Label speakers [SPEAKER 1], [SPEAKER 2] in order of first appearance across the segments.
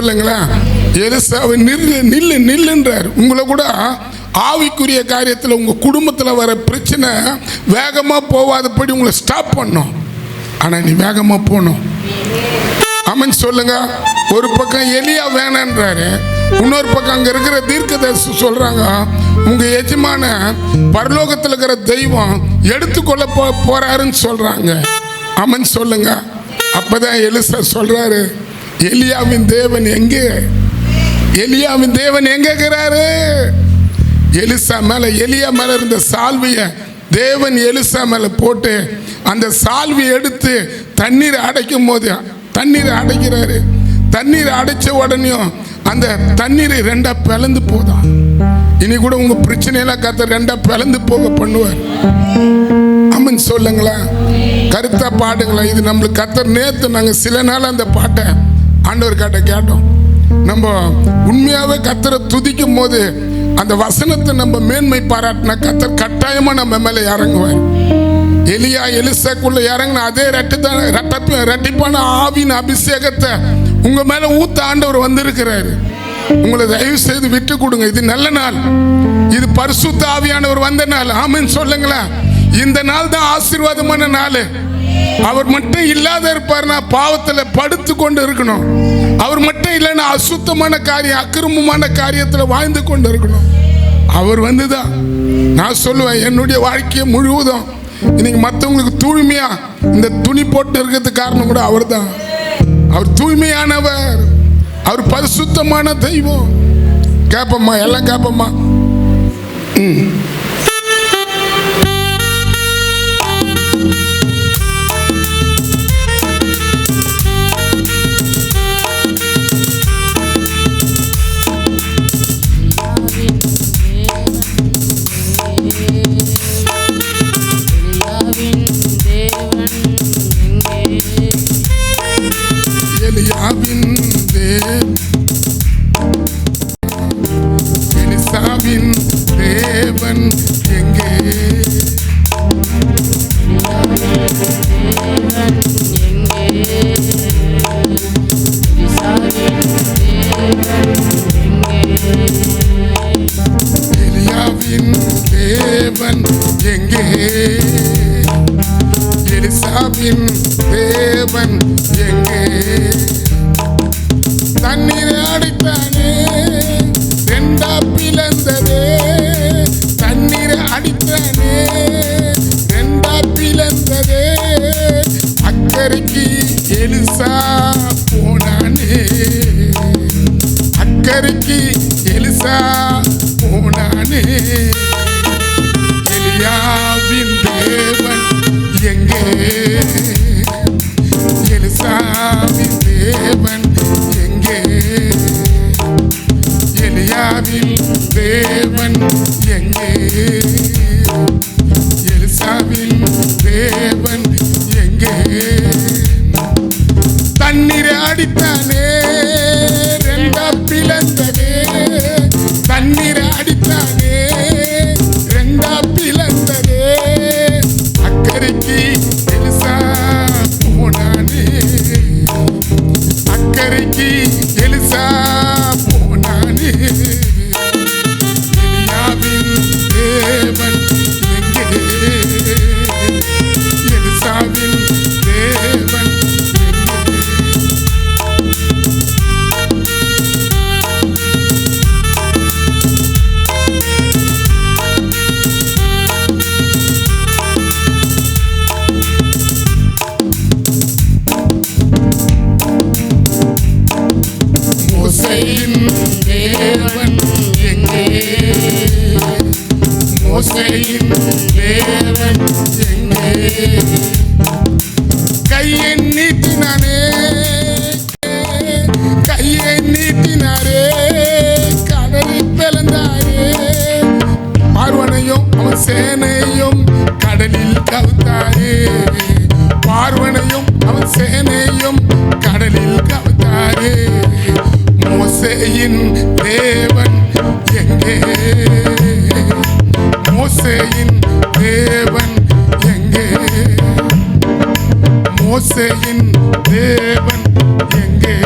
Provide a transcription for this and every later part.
[SPEAKER 1] சொல்லுங்களேன். எலிசாவை நில்லு நில்லுன்றார். உங்களை கூட ஆவிக்குரிய காரியத்தில் உங்கள் குடும்பத்தில் வர பிரச்சனை வேகமாக போகாதபடி உங்களை ஸ்டாப் பண்ணும். ஆனால் நீ வேகமாக போகணும். ஆமென் சொல்லுங்க. ஒரு பக்கம் எலியா வேணான்றாரு, இன்னொரு பக்கம் அங்கே இருக்கிற தீர்க்கதரிசி சொல்கிறாங்க உங்கள் எஜமான பரலோகத்தில் இருக்கிற தெய்வம் எடுத்துக்கொள்ள போறாருன்னு சொல்கிறாங்க. ஆமென் சொல்லுங்க. அப்போதான் எலிசா சொல்கிறாரு, எலியாவின் தேவன் எங்கே? எலியாவின் தேவன் எங்கே இருக்கிறாரு? எலியா மேல இருந்த சால்வியை தேவன் எலிசா மேல போட்டு அந்த சால்வியை எடுத்து தண்ணீரை அடைக்கும் போது தண்ணீரை அடைக்கிறாரு. தண்ணீரை அடைச்ச உடனே அந்த தண்ணீரை ரெண்டா பிளந்து போதான். இனி கூட உங்க பிரச்சனையெல்லாம் கர்த்தர் ரெண்டா பிளந்து போக பண்ணுவார். ஆமென் சொல்லுங்களா. கருத்தா பாடுங்களா. இது நம்மளுக்கு கர்த்தர் நேற்று நாங்கள் சில நாள் அந்த பாட்டை ஆண்டவர் கிட்ட கேட்டோம். நம்ம உண்மையாவே கர்த்தரை துதிக்கும் போது அந்த வசனத்தை நம்ம மேன்மை பாராட்டினா கர்த்தர் கட்டாயமா நம்ம மேல இறங்குவார். எலியா எலிசாக்குள்ள இறங்கின அதே ரெட்டிப்பான ஆவின் அபிஷேகத்தை உங்க மேல ஊத்த ஆண்டவர் வந்திருக்கிறாரு. உங்களை தயவு செய்து விட்டு கொடுங்க. இது நல்ல நாள். இது பரிசுத்த ஆவியானவர் வந்த நாள். ஆமென் சொல்லுங்களேன். இந்த நாள் தான் ஆசீர்வாதமான நாள். அவர் மட்டும் இல்லாத இருப்பார்னா பாவத்தில் படுத்து கொண்டு இருக்கணும். அவர் மட்டும் இல்லைன்னா அசுத்தமான காரியம் அக்கிரமமான காரியத்தில் வாழ்ந்து கொண்டு இருக்கணும். அவர் வந்துதான் நான் சொல்லுவேன், என்னுடைய வாழ்க்கையை முழுவதும் இன்னைக்கு மற்றவங்களுக்கு தூய்மையா இந்த துணி போட்டு இருக்கிறதுக்கு காரணம் கூட அவர் தான். அவர் தூய்மையானவர். அவர் பரிசுத்தமான தெய்வம். கேப்பம்மா, எல்லாம் கேப்பம்மா. எலிசாவின் தேவன் எங்கே? எலியாவின் தேவன் எங்கே? எலிசாவின் தேவன் எங்கே? தண்ணீரை அடித்தானே ரெண்டா பிளந்ததே. தண்ணீரை அடித்தானே ரெண்டா பிளந்ததே. அக்கறைக்கு எலிசா போனானே. அக்கறைக்கு எலிசா போனானே. எலியாவின் தேவன் எங்கே? எலிசாவின் தேவன் எங்கே? எலியாவின் தேவன் எங்கே? எலிசாவின் தேவன் எங்கே? தண்ணீரை அடித்தானே ரெண்டா பிளந்ததே. தண்ணீரை அடித்தானே ரெண்டா பிளந்ததே. அக்கறைக்கு எலிசா போனானே. அக்கறைக்கு எலிசா போனானே. எலியாவின் தேவன் எங்கே? எலிசாவின் தேவன் மோசேயின் தேவன் எங்கே? மோசேயின் தேவன் எங்கே? கையை நீட்டினானே. கையை நீட்டினாரே கடலில் பிளந்தாரே. பார்வனையும் அவன் சேனையும் கடலில் கவுத்தாரே. பார்வனையும் அவன் சேனையும் கடலில் கவுத்தாரே. மோசேயின் தேவன் எங்கே? மோசேயின் தேவன் எங்கே? மோசேயின் தேவன் எங்கே?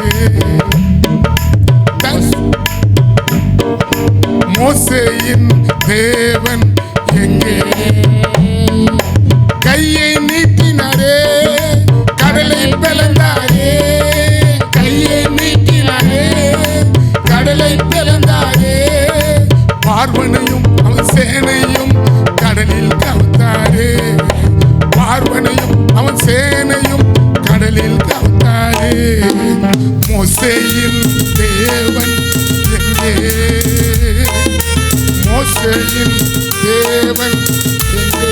[SPEAKER 1] தேவன் எங்கே? மோசேயின் தேவன் எங்கே?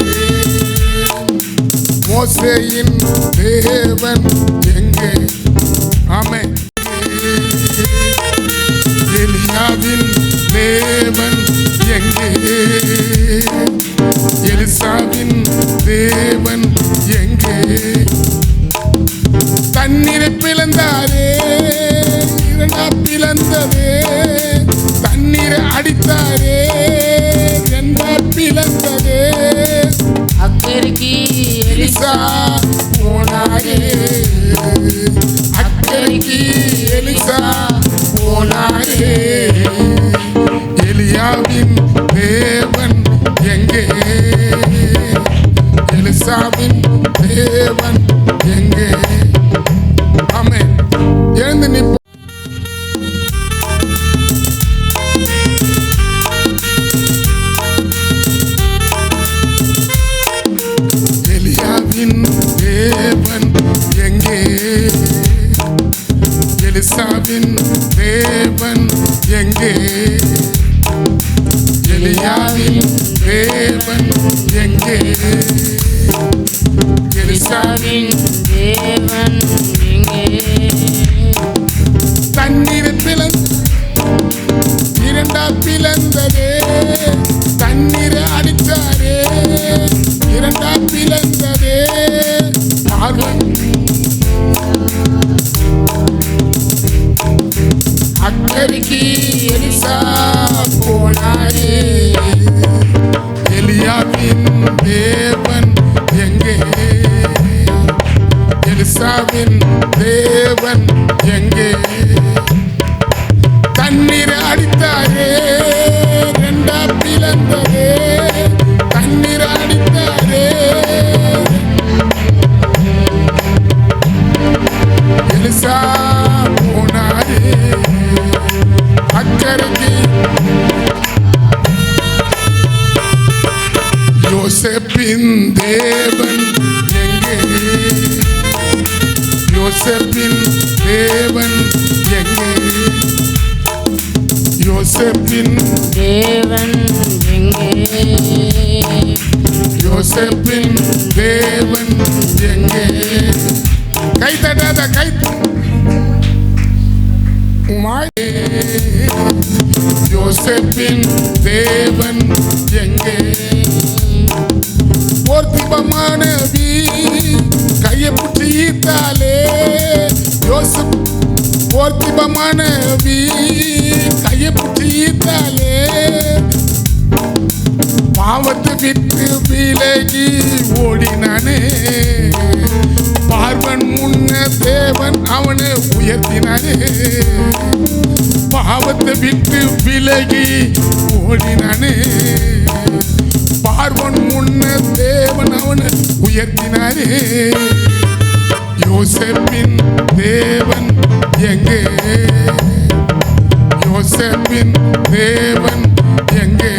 [SPEAKER 1] மோசேயின் தேவன் எங்கே? ஆமென். எலியாவின் தேவன் எங்கே? எலிசாவின் தேவன் எங்கே? தண்ணீரை பிளந்தாரே, இரண்டா பிளந்ததே. தண்ணீரை அடித்தாரே, இரண்டா பிளந்ததே.
[SPEAKER 2] அக்கறைக்கு
[SPEAKER 1] எலிசா போனாரே, அக்கறைக்கு எலிசா போனாரே. எலியாவின் தேவன் எங்கே? எலிசாவின் தேவன் எங்கே? ஆமென். எழுந்து நிற்போம். எலியாவின் தேவன் எங்கே? எலிசாவின் தேவன் எங்கே? எலியாவின் தேவன் எங்கே? எலிசாவின்
[SPEAKER 2] தேவன் எங்கே?
[SPEAKER 1] தண்ணீர் இரண்டா பிளந்ததே. தண்ணீரை அடித்தாரே, இரண்டா பிளந்ததே. பார்வன் அக்கறைக்கு எலிசா போனாரே. எலியாவின் தேவன் எங்கே? எலிசாவின் தேவன் எங்கே? தண்ணீரை அடித்தாரே, ரெண்டா பிளந்ததே. தண்ணீரை அடித்தாரே. எலிசா போனாரே அக்கறைக்கு. யோசேப்பின் தேவன் எங்கே? யோசேப்பின் தேவன் எங்கே? யோசேப்பின்
[SPEAKER 2] தேவன் எங்கே?
[SPEAKER 1] யோசேப்பின் தேவன் எங்கே? கை தட்டாத, கை யோசேப்பின் தேவன் எங்கே? போர்த்திபமானவி கையை பிடிச்சி ஈர்த்தாலே. யோசப் போர்த்திபமானவி கையை பிடிச்சி ஈர்த்தாலே. பாவத்தை விட்டு விலகி ஓடினானே. பார்வன் முன்ன தேவன் அவனை உயர்த்தினானே. பாவத்தை விட்டு விலகி ஓடினானே. பார்வன் முன்ன தேவன் அவனை உயர்த்தினாரே. யோசேப்பின் தேவன் எங்கே? யோசேப்பின் தேவன் எங்கே?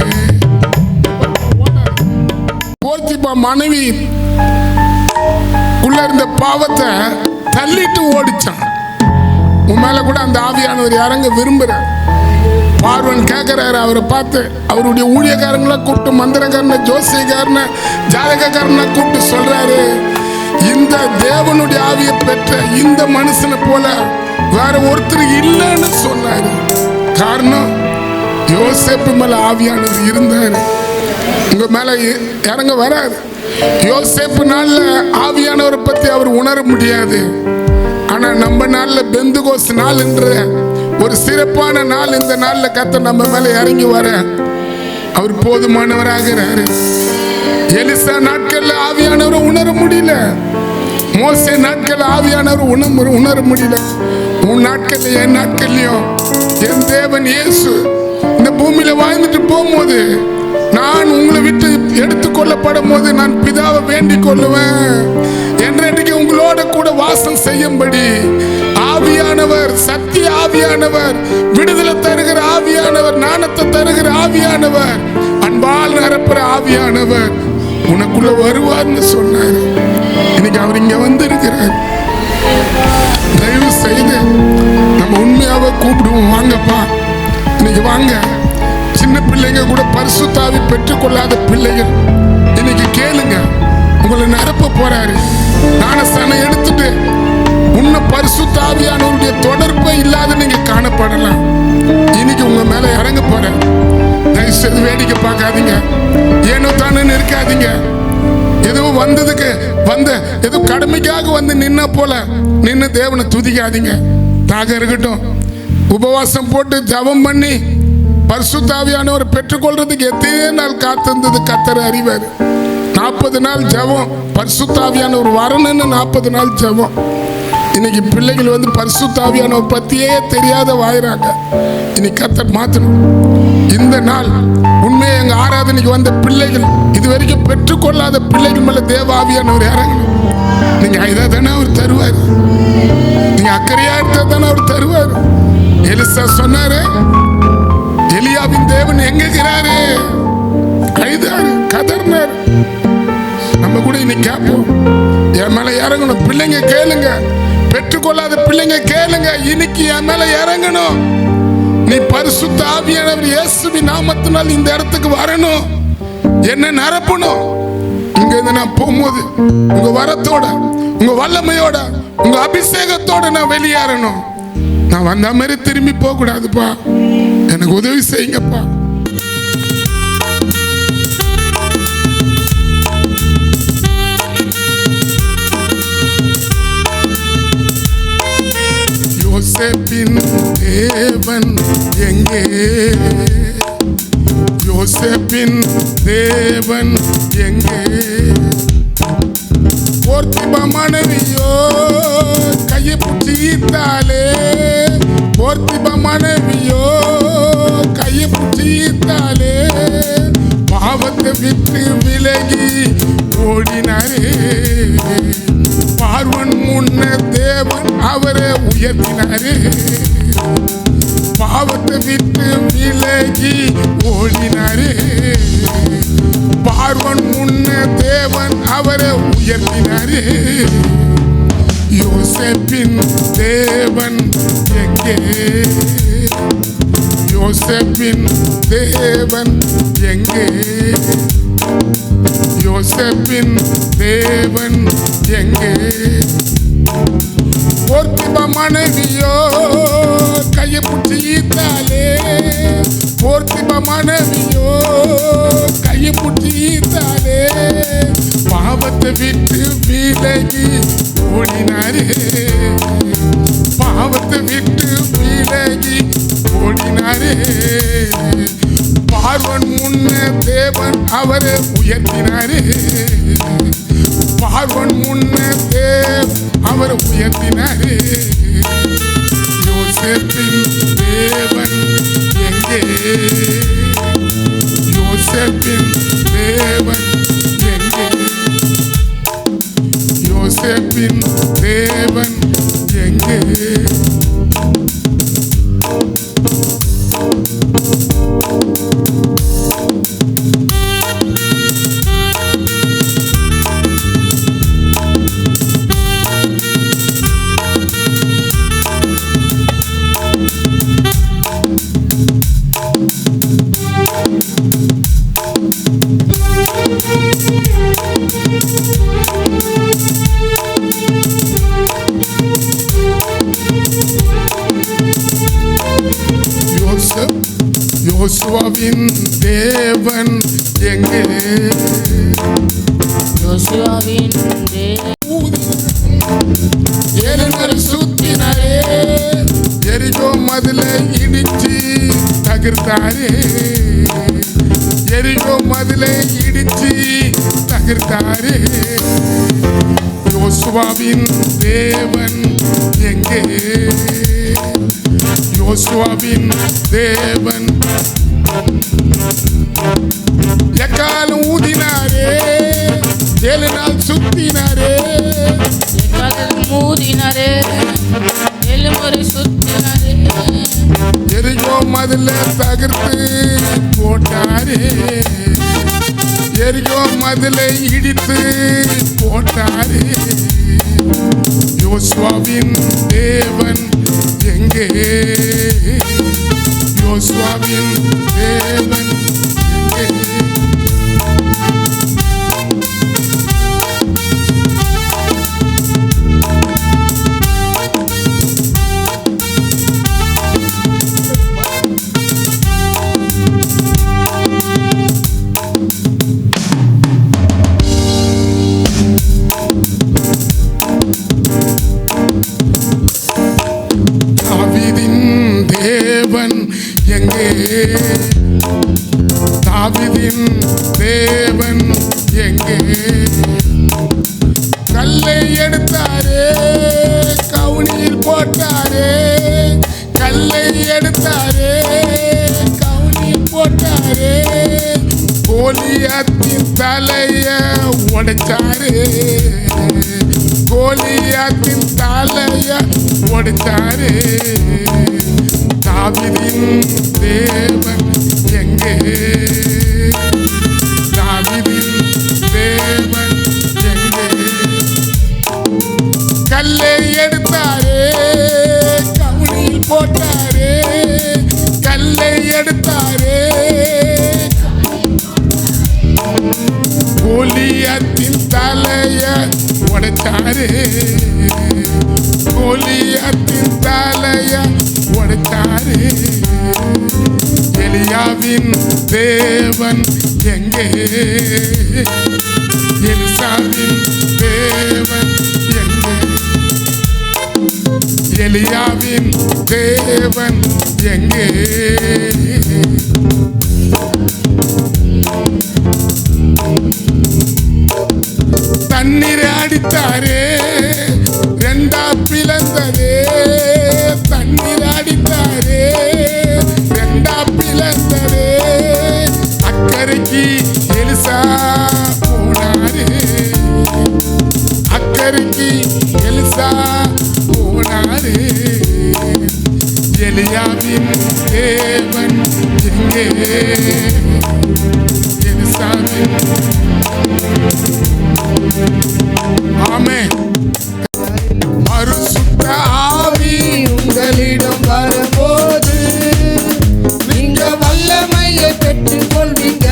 [SPEAKER 1] போர்த்திபா மனைவி உள்ள இருந்த பாவத்தை தள்ளிட்டு ஓடிச்சான். உன் மேல கூட அந்த ஆவியானவர் இறங்க விரும்புற. பார்வன் கேட்கிறாரு அவரை பார்த்து. அவருடைய ஊழியக்காரங்களை கூப்பிட்டு, மந்திரக்காரனை, ஜோசியக்காரனை, ஜாதகக்காரனை கூப்பிட்டு சொல்றாரு, இந்த தேவனுடைய ஆவியை பெற்ற இந்த மனுஷனை போல வேற ஒருத்தர் இல்லைன்னு சொன்னாரு. காரணம், யோசேப்பு மேல ஆவியானவர் இருந்தாரு. உங்க மேல இறங்க வராது. யோசேப்பு நாள்ல ஆவியானவரை பத்தி அவர் உணர முடியாது. ஆனா நம்ம நாள்ல பெந்தகோஸ் நாள் என்ற ஒரு சிறப்பான நாள். இந்த நாள்ல கர்த்தர் நம்ம மேல இறங்கி வர அவர் போதுமானவராகிறாரு. எலிசா நாட்கள்ல ஆவியானவரை உணர முடியல. மோசே நாட்கள் ஆவியானவர் உணர முடியல. உன் நாட்கள்ல என் நாட்கள்லயும் என் தேவன் இயேசு இந்த பூமியில வாழ்ந்துட்டு போகும்போது, நான் உங்களை விட்டு எடுத்துக்கொள்ளப்படும் போது நான் பிதாவை வேண்டிக் கொள்ளுவேன், என்றைக்கு உங்களோட கூட வாசம் செய்யும்படி ஆவியானவர், சத்திய ஆவியானவர், விடுதலை தருகிற ஆவியானவர், ஞானத்தை தருகிற ஆவியானவர், அன்பால் நிரப்புற ஆவியானவர் உனக்குள்ள வருவார்னு சொன்னார். இன்னைக்கு அவர் இங்க வந்து இருக்கிறார். தயவு செய்து நம்ம உண்மை பொறுமையாவே கூப்பிடுவோம். வாங்கப்பா, இன்னைக்கு வாங்க. சின்ன பிள்ளைங்க கூட பரிசுத்தாவி பெற்றுக்கொள்ளாத பிள்ளைகள் இன்னைக்கு கேளுங்க, உங்களை நிரப்ப போறாரு. ஞானஸ்தானம் எடுத்துட்டு இன்னும் பரிசுத்தாவியானவருடைய தொடர்பே இல்லாத நீங்க காணப்படலாம். இன்னைக்கு உங்க மேல இறங்க போற. தயவுசெய்து வேடிக்கை பார்க்காதீங்க, ஏனோ தானே இருக்காதீங்க. எதுவும் வந்ததுக்கு ஏதோ கடமைக்காக வந்து நின்ன போல நின்று தேவனை துதிக்காதீங்க. தாக இருக்கட்டும், உபவாசம் போட்டு ஜபம் பண்ணி பரிசுத்தாவியானவரை பெற்றுக்கொள்றதுக்கு எத்தனை நாள் காத்திருந்தது கர்த்தர் அறிவார். 40 நாள் ஜபம், பரிசுத்தாவியானவர் வரணும்னு 40 நாள் ஜபம். இன்னைக்கு பிள்ளைகள் வந்து பரிசுத்தாவியானவர் பத்தியே தெரியாத வாயிறாங்க. இன்னைக்கு கர்த்தர் மாற்றணும். இந்த நாள் உண்மையை எங்க ஆராதனைக்கு வந்த பிள்ளைகள், இதுவரைக்கும் பெற்றுக்கொள்ளாத பிள்ளைகள் மேல தேவாவியானவர் இறங்கணும். நீங்க இதை தானே அவர் தருவார். நீங்க அக்கறையா இருந்தா தானே அவர் தருவார். எலிசா சொன்னாரு, எலியாவின் தேவன் எங்க இருக்கிறாரு? கைதாரு, கதர்னார். நம்ம கூட இன்னைக்கு கேட்போம், என் மேல இறங்கணும். பிள்ளைங்க கேளுங்க, பெற்றுக்கொள்ளாத பிள்ளைங்க கேளுங்க, இன்னைக்கு என் மேல இறங்கணும். நீ பரிசுத்த ஆவியானவர் இயேசுவின் நாமத்தினால் இந்த இடத்துக்கு வரணும், என்ன நிரப்பணும். இங்க இருந்து நான் போகும்போது உங்க வரத்தோட, உங்க வல்லமையோட, உங்க அபிஷேகத்தோட நான் வெளியேறணும். நான் வந்த மாதிரி திரும்பி போக கூடாதுப்பா. எனக்கு உதவி செய்யுங்கப்பா. யோசேப்பின் தேவன் எங்கே? யோசேப்பின் தேவன் எங்கே? போர்த்திபா மனைவியோ கையை பிடித்தாலே, போர்த்திபா மனைவியோ கையை பிடித்தாலே, பாவத்தை விட்டு விலகி ஓடினாரே. பார்வன் முன்ன தேவன் அவரை உயர்த்தினாரே. பாவத்தை விட்டு விலகி ஓடினாரே. பார்வன் முன்ன தேவன் அவரை உயர்த்தினாரே. யோசேப்பின் தேவன் எங்கே? யோசேப்பின் தேவன் எங்கே? யோசேப்பின் தேவன் எங்கே? போர்த்திபா மனைவியோ கையை பிடித்தாலே, போர்த்திபா மனைவியோ கையை பிடித்தாலே, பாவத்தை விட்டு விலகி ஓடினாரே. பாவத்தை விட்டு விலகி ஓடினாரே. பார்வன் முன்ன தேவன் அவரை உயர்த்தினாரே. பார்வன் முன்ன அவரை உயர்த்தினாரே. யோசேப்பின் தேவன் எங்கே? யோசேப்பின் தேவன் எங்கே? யோசேப்பின் தேவன் எங்கே? யோசுவாவின் தேவன் எங்கே?
[SPEAKER 2] யோசுவாவின்
[SPEAKER 1] ஏழு சுத்தினாரே. எரிகோ மதிலை இடிச்சு தகர்த்தாரே. எரிகோ மதிலை இடிச்சு தகர்த்தாரே. யோசுவாவின் தேவன் எங்கே? யோசுவாவின் தேவன் எக்காலம் ஊதினாரே. 7 நாள் சுத்தினாரே.
[SPEAKER 2] ஊதினாரே, 7 முறை சுத்தினாரே.
[SPEAKER 1] எரிகோ மதில தகர்த்து போட்டாரே. எரிகோ மதிலை இடித்து போட்டாரே. யோசுவாவின் தேவன் எங்கே? யோசுவாவின் தேவன் எங்கே? தேவன் எங்கே? தாவீதின் தேவன் எங்கே? கல்லை எடுத்தாரே, கவுனியில் போட்டாரே. கல்லை எடுத்தாரே, கவுனியில் போட்டாரே. கோலியாத்தின் தலைய உடைச்சாரே. கோலியாத்தின் தலைய உடைச்சாரே. தாவீதின் தேவன் எங்கே? தாவீதின் தேவன் எங்கே? கல்லை எடுத்தாரே, கவுனியில் போட்டாரே. கல்லை எடுத்தாரே, கோலியாத்தின் தலைய உடைச்சாரே. கோலியாத்தின் தலைய உடைத்தாரே. எலியாவின் தேவன் எங்கே? எலிசாவின் தேவன் எங்கே? எலியாவின் தேவன் எங்கே? தண்ணீரை அடித்தாரே, ரெண்டா பிளந்ததே. தண்ணீர் அடித்தாரே, ரெண்டா பிளந்ததே. அக்கறைக்கு எலிசா போனாரே. அக்கறைக்கு எலிசா போனாரே. எலியாவின் தேவன் எங்கே? எலிசாவின். ஆமென். பரிசுத்த ஆவி
[SPEAKER 3] உங்களிடம் வரும்போது நீங்க வல்லமையை பெற்றுக் கொள்வீங்க.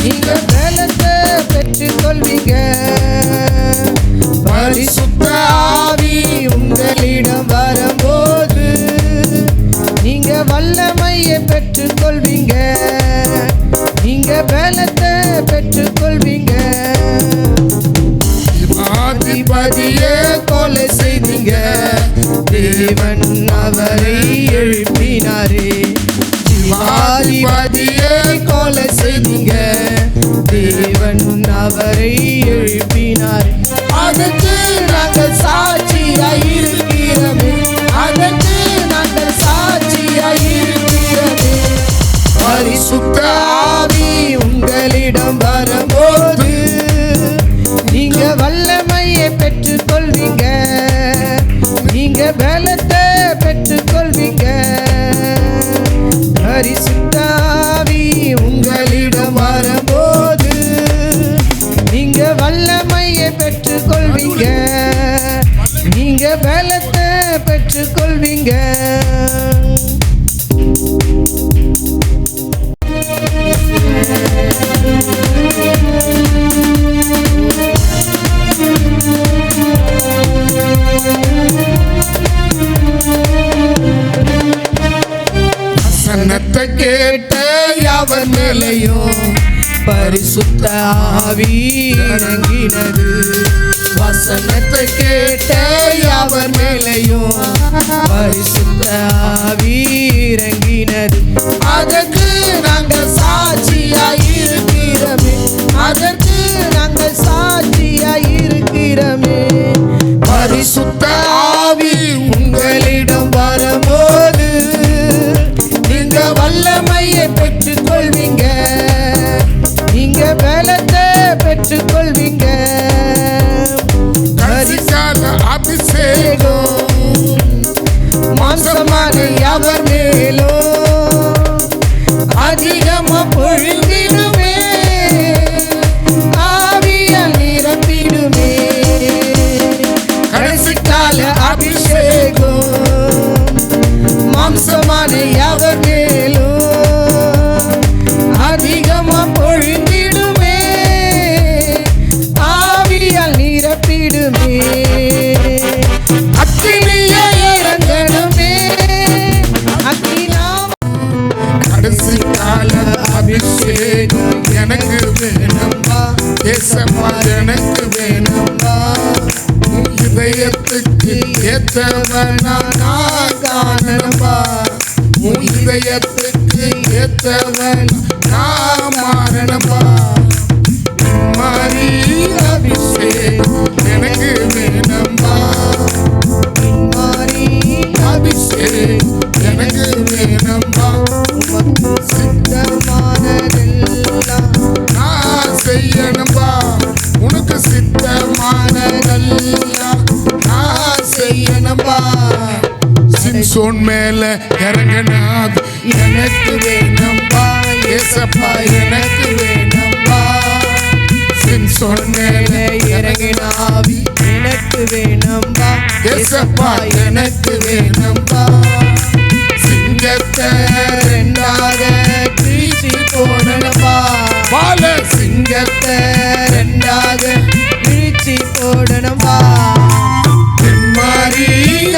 [SPEAKER 3] நீங்க பலத்தை பெற்றுக் கொள்வீங்க. பரிசுத்த ஆவி உங்களிடம் வரும்போது நீங்க வல்லமையை பெற்றுக் கொள்வீங்க. நீங்க பலத்தை பெற்றுக் கொள்வீங்க. அதிபதியே கொலை செய்தீங்க, தேவன் அவரை எழுப்பினாரே. அதிபதியே கொலை செய்தீங்க, தேவன் அவரை எழுப்பினார். அதற்கு நாங்கள் சாட்சியாய் இருக்கிறோமே. அதற்கு நாங்கள் சாட்சியாய் இருக்கிறோமே. பரிசுத்த ஆவி உங்களிடம் வரும்போது நீங்க வல்லமையை பெற்றுக் கொள்வீங்க. நீங்க பலத்தை பெற்றுக் கொள்வீங்க. பரிசுத்த ஆவி உங்களிடம் வரும்போது நீங்க வல்லமையை பெற்றுக் கொள்வீங்க. நீங்க பலத்தை பெற்றுக் கொள்வீங்க.
[SPEAKER 1] வசனத்தை கேட்ட
[SPEAKER 3] யாவர் மேலையும் பரிசுத்த ஆவி இறங்கினது. வசனத்தை கேட்ட யாவர் மேலையும் பரிசுத்த ஆவி இறங்கினது. அதற்கு நாங்கள் சாட்சியாய் இருக்கிறோமே. அதற்கு நாங்கள் சாட்சியாய் இருக்கிறோமே. பரிசுத்த ஆவி உங்களிடம் வரும்போது நீங்க வல்லமையை பெற்றுக் கொள்வீங்க. நீங்க பலத்தை பெற்றுக் கொள்வீங்க. அபிஷேகம் மாம்சமான யாவர் மேலும் ஆவியானை அவர் மேலும் அதிகமா பொழிந்திடுமே, ஆவியால் நிரப்பிடுமே, அக்கினியே இறங்கணுமே, அக்கினாம்
[SPEAKER 1] கடைசி கால அபிஷேகம் எனக்கு வேணும்பா, ஏசப்பா எனக்கு வேணும்பா, உன் இதயத்துக்கு ஏத்தவனா நான் காணணும்பா, உன் இதயத்துக்கு ஏத்தவன் நான் மாறணும்பா, மாறி அபிஷேகம் எனக்கு வேணும்பா,
[SPEAKER 3] மாறி
[SPEAKER 1] அபிஷேகம் எனக்கு வேணும்பா,
[SPEAKER 3] உமக்கு சித்தமானதெல்லாம்
[SPEAKER 1] நான் செய்யணும்பா, உனக்கு சித்தமானதெல்லாம் நான் செய்யணும்பா, சிம்சோன் மேல இறங்கினாது எனக்கு வேணும்பா, ஏசப்பா எனக்கு வேணும்பா, சிம்சோன் மேல
[SPEAKER 3] இறங்கினாவி எனக்கு வேணும்பா,
[SPEAKER 1] ஏசப்பா எனக்கு வேணும்பா, சிங்கத்தை
[SPEAKER 3] ரெண்டாக கிழிச்சி போடணும்பா,
[SPEAKER 1] பால
[SPEAKER 3] சிங்கத்தை ரெண்டாக கிழிச்சி போடணும்பா,
[SPEAKER 1] மாறி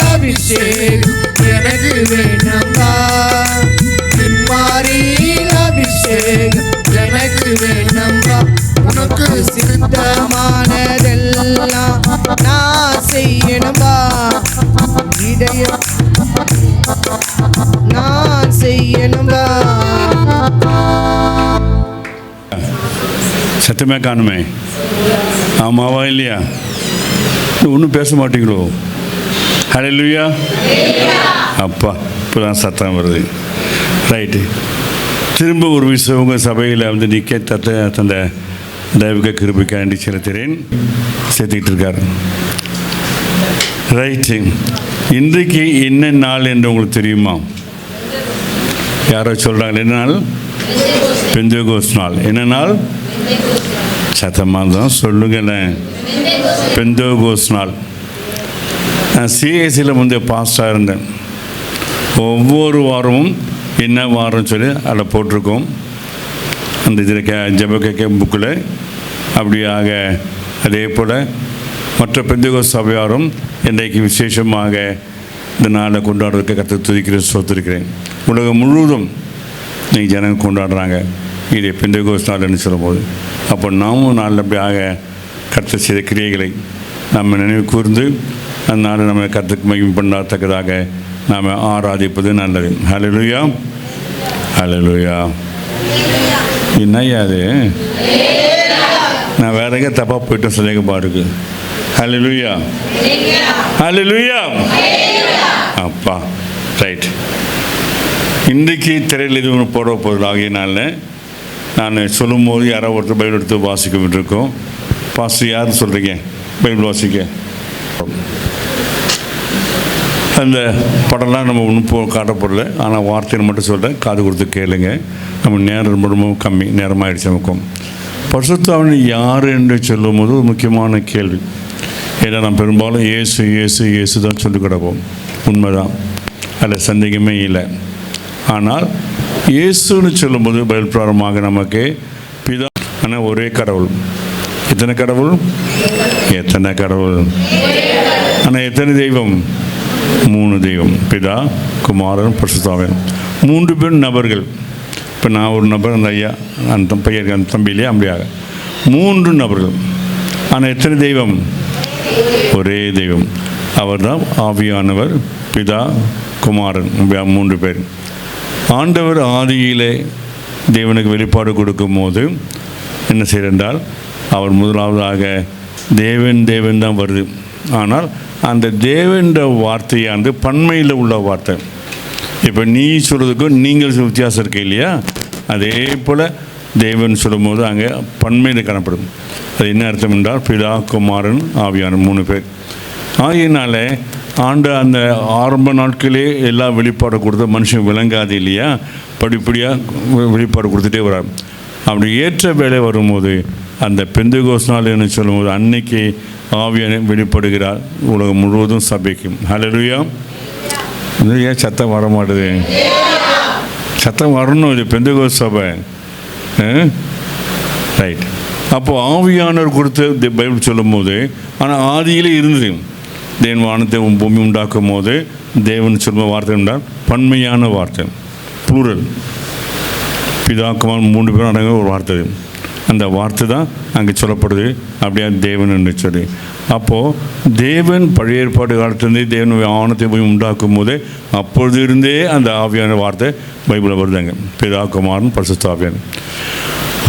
[SPEAKER 3] அபிஷேகம் எனக்கு வேணும்பா, மாறி அபிஷேகம் எனக்கு வேணும்பா,
[SPEAKER 1] உனக்கு
[SPEAKER 3] சித்தமானதெல்லாம் நான் செய்யணும்பா, இதயம் நான் செய்யணும்பா.
[SPEAKER 4] சத்தமே காணுமே, ஆமாவா இல்லையா? ஒன்றும் பேச மாட்டீங்களோ? ஹல்லேலூயா. அப்பா இப்போ தான் சத்தம் வருது. ரைட்டு. திரும்ப ஒரு விஷயம் உங்கள் சபையில் வந்து நிற்க தந்த தெய்வீக கிருபைக்காண்டி செலுத்துகிறேன். சேர்த்துக்கிட்டு இருக்கார். ரைட்டு. இன்றைக்கு என்ன நாள் என்று உங்களுக்கு தெரியுமா? யாரோ சொல்கிறாங்க என்ன நாள்? பெந்தேகோஸ்து நாள். என்ன நாள்? சத்தமாக தான் சொல்லுங்களேன். பெந்தேகோஸ்து நாள். நான் சிஎஸ்சியில் வந்து பாஸ்டாக இருந்தேன். ஒவ்வொரு வாரமும் என்ன வாரம் சொல்லி அதில் போட்டிருக்கோம். அந்த இதில் ஜெப கேட்க புக்கில் அப்படியாக. அதே போல் மற்ற பெந்தேகோஸ்து சபையாரும் இன்றைக்கு விசேஷமாக இந்த நாளை கொண்டாடுறதுக்கு கருத்து துதிக்கிறேன், சோத்திருக்கிறேன். உலகம் முழுவதும் இன்றைக்கி ஜனங்கள் கொண்டாடுறாங்க இதை பெந்தேகோஸ்து நாள்னு சொல்லும்போது. அப்போ நாமும் நாளில் அப்படியாக கர்த்தர் செய்த கிரியைகளை நம்ம நினைவு கூர்ந்து அந்த நாளை நம்ம கர்த்தருக்கு மகிமை பண்ணத்தக்கதாக நாம் ஆராதிப்பது நல்லது. ஹல்லேலூயா, ஹல்லேலூயா. என்னையா அது? நான் வேற எங்கே தப்பாக போயிட்டேன் சந்தேகமா இருக்கு. ஹல்லேலூயா, ஹல்லேலூயா. அப்பா ரைட். இன்றைக்கு திரையில் இது ஒன்று போட போகிறது ஆகியனால நான் சொல்லும் போது யாரோ ஒருத்தர் பைபிள் எடுத்து வாசிக்க விட்டுருக்கோம். பாஸ்டர் யாருன்னு சொல்கிறீங்க பைபிள் வாசிக்க? அந்த படம்லாம் நம்ம ஒன்றும் காட்டப்படல, ஆனால் வார்த்தையை மட்டும் சொல்கிறேன், காது கொடுத்து கேளுங்க. நம்ம நேரம் ரொம்ப கம்மி, நேரமாகிடுச்சு நமக்கும். பரிசுத்தாவின் யார் என்று சொல்லும் போது ஒரு முக்கியமான கேள்வி. ஏன்னா நம்ம பெரும்பாலும் இயேசு இயேசு இயேசு தான் சொல்லி கிடப்போம். உண்மைதான், அதில் சந்தேகமே இல்லை. ஆனால் இயேசுன்னு சொல்லும்போது பைபிள் பிரகாரமாக நமக்கு பிதா ஆனால் ஒரே கடவுள். எத்தனை கடவுள்? எத்தனை கடவுள்? ஆனால் எத்தனை தெய்வம்? 3 தெய்வம். பிதா, குமாரன், பரிசுத்தாவின். 3 பேர் நபர்கள். இப்போ நான் ஒரு நபர், அந்த ஐயா அந்த பையன் அந்த தம்பியிலே அப்படியாக 3 நபர்கள். ஆனால் எத்தனை தெய்வம்? ஒரே தெய்வம். அவர் தான் ஆவியானவர், பிதா, குமாரன், 3 பேர். ஆண்டவர் ஆதியிலே தேவனுக்கு வெளிப்பாடு கொடுக்கும் போது என்ன செய்கிறால், அவர் முதலாவதாக தேவன் தான் வருது. ஆனால் அந்த தேவன்ற வார்த்தையானது பன்மையில் உள்ள வார்த்தை. இப்போ நீ சொல்கிறதுக்கும் நீங்கள் வித்தியாசம் இருக்கு இல்லையா? அதே போல் தேவன் சொல்லும் போது அங்கே பன்மையில் காணப்படும். அது என்ன அர்த்தம் என்றால் பிதா, குமாரன், ஆவியான 3 பேர். ஆகியனால ஆண்டு அந்த ஆரம்ப நாட்களே எல்லா வெளிப்பாடு கொடுத்த மனுஷன் விளங்காது இல்லையா? படிப்படியாக வெளிப்பாடு கொடுத்துட்டே வரார். அப்படி ஏற்ற வேலை வரும்போது அந்த பெந்தேகோஸ்து நாள் என்று சொல்லும்போது அன்னைக்கு ஆவியான வெளிப்படுகிறார் உலகம் முழுவதும் சபைக்கும். ஹல்லேலூயா. இது ஏன் சத்தம் வர மாட்டுது? சத்தம் வரணும். இது பெந்தகோஸ்து சபை. ரைட். அப்போது ஆவியானவர் கொடுத்து பைபிள் சொல்லும் போது, ஆனால் ஆதியிலே இருந்தது. தேவன் வானத்தை பூமி உண்டாக்கும் போது தேவன் சொல்லும் வார்த்தை என்றால் பன்மையான வார்த்தை, ப்ளூரல். பிதாக்குமார் 3 பேரும் அடங்க ஒரு வார்த்தை. அந்த வார்த்தை தான் அங்கே சொல்லப்படுது, அப்படியே தேவன் என்று சொல்லி. அப்போது தேவன் பழைய ஏற்பாடு காலத்திலேருந்தே தேவன் வானத்தை பூமி உண்டாக்கும் போதே அப்பொழுது இருந்தே அந்த ஆவியான வார்த்தை பைபிளில் வருதாங்க, பிதாக்குமாரன் பரிசுத்த ஆவியான்.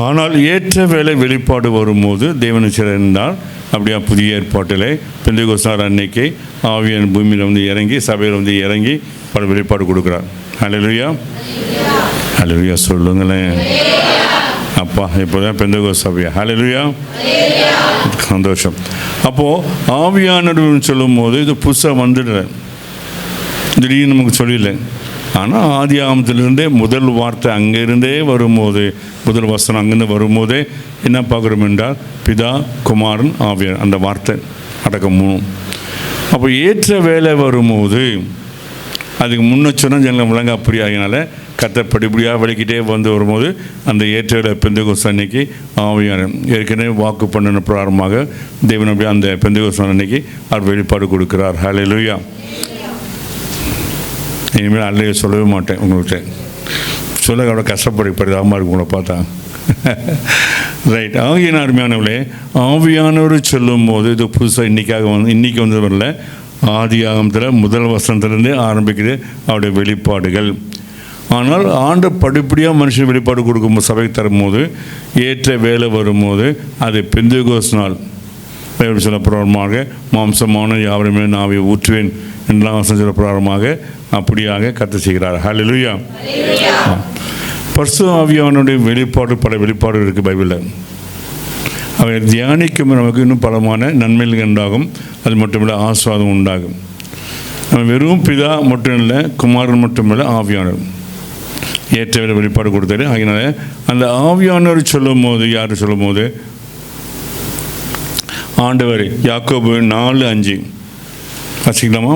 [SPEAKER 4] ஆனால் ஏற்ற வேலை வெளிப்பாடு வரும்போது தேவன் என்றால் அப்படியே புதிய ஏற்பாட்டில் பெந்தெகோஸ்து அன்னைக்கு ஆவியான் பூமியில் வந்து இறங்கி சபையில் வந்து இறங்கி பல வெளிப்பாடு கொடுக்குறார். ஹல்லேலூயா, ஹல்லேலூயா சொல்லுங்களேன். அப்பா இப்போ தான் பெந்தெகோஸ்து சபையா? ஹல்லேலூயா, சந்தோஷம். அப்போது ஆவியானவர் சொல்லும் போது இது புதுசாக வந்துடுற திடீர்னு நமக்கு சொல்லல. ஆனால் ஆதி ஆகமத்திலிருந்தே முதல் வார்த்தை அங்கேருந்தே வரும்போது, முதல் வசனம் அங்கேருந்து வரும்போதே என்ன பார்க்குறோம் என்றால் பிதா குமாரன் ஆவியார், அந்த வார்த்தை அடக்கம் 3. அப்போ ஏற்ற வேலை வரும்போது அதுக்கு முன்ன சொன்னால் ஜனங்கள் விளங்க அப்படி ஆகினால கத்தப்படிப்படியாக விளக்கிட்டே வந்து வரும்போது அந்த ஏற்ற வேலை பெந்தெகோஸ்து அன்னைக்கு ஆவியார் ஏற்கனவே வாக்கு பண்ணின பிரகாரமாக தேவன் அப்படியே அந்த பெந்தெகோஸ்து அன்னைக்கு அவர் வெளிப்பாடு கொடுக்கிறார். ஹல்லேலூயா. இனிமேல் அல்லையே சொல்லவே மாட்டேன் உங்கள்கிட்ட. சொல்ல அவ்வளோ கஷ்டப்படுறதாகமா இருக்கும் உங்களை பார்த்தா. ரைட். ஆகிய அருமையானவர்களே, ஆவியானவர் சொல்லும் போது இது புதுசாக இன்றைக்கி வந்து வரல, ஆதி ஆகமத்தில் முதல் வசனத்திலேருந்தே ஆரம்பிக்குது அவருடைய வெளிப்பாடுகள். ஆனால் ஆண்டு படிப்படியாக மனுஷன் வெளிப்பாடு கொடுக்கும்போது சபைக்கு தரும்போது ஏற்ற வேலை வரும்போது அது பெந்தெகோஸ்து நாள் பைபிள் சொல்ல பிரகாரமாக மாம்சமான யாவருமே நாவை ஊற்றுவேன் என்றெல்லாம் வசனம் சொல்ல பிரகாரமாக அப்படியாக கர்த்தர் செய்கிறார். ஹல்லேலூயா. பரிசுத்த ஆவியானுடைய வெளிப்பாடு பல வெளிப்பாடு இருக்குது பைபிளில். அவை தியானிக்கும் நமக்கு இன்னும் பலமான நன்மைகள் உண்டாகும். அது மட்டுமில்லை ஆசீர்வாதம் உண்டாகும். நம்ம வெறும் பிதா மட்டும் இல்லை, குமாரன் மட்டும் இல்லை, ஆவியானவர் ஏற்ற வெளிப்பாடு கொடுத்தாரு. அதனால அந்த ஆவியானவர் சொல்லும் போது யார் சொல்லும் போது ஆண்டவர் யாக்கோபு 4:5 வாசிக்கலாமா?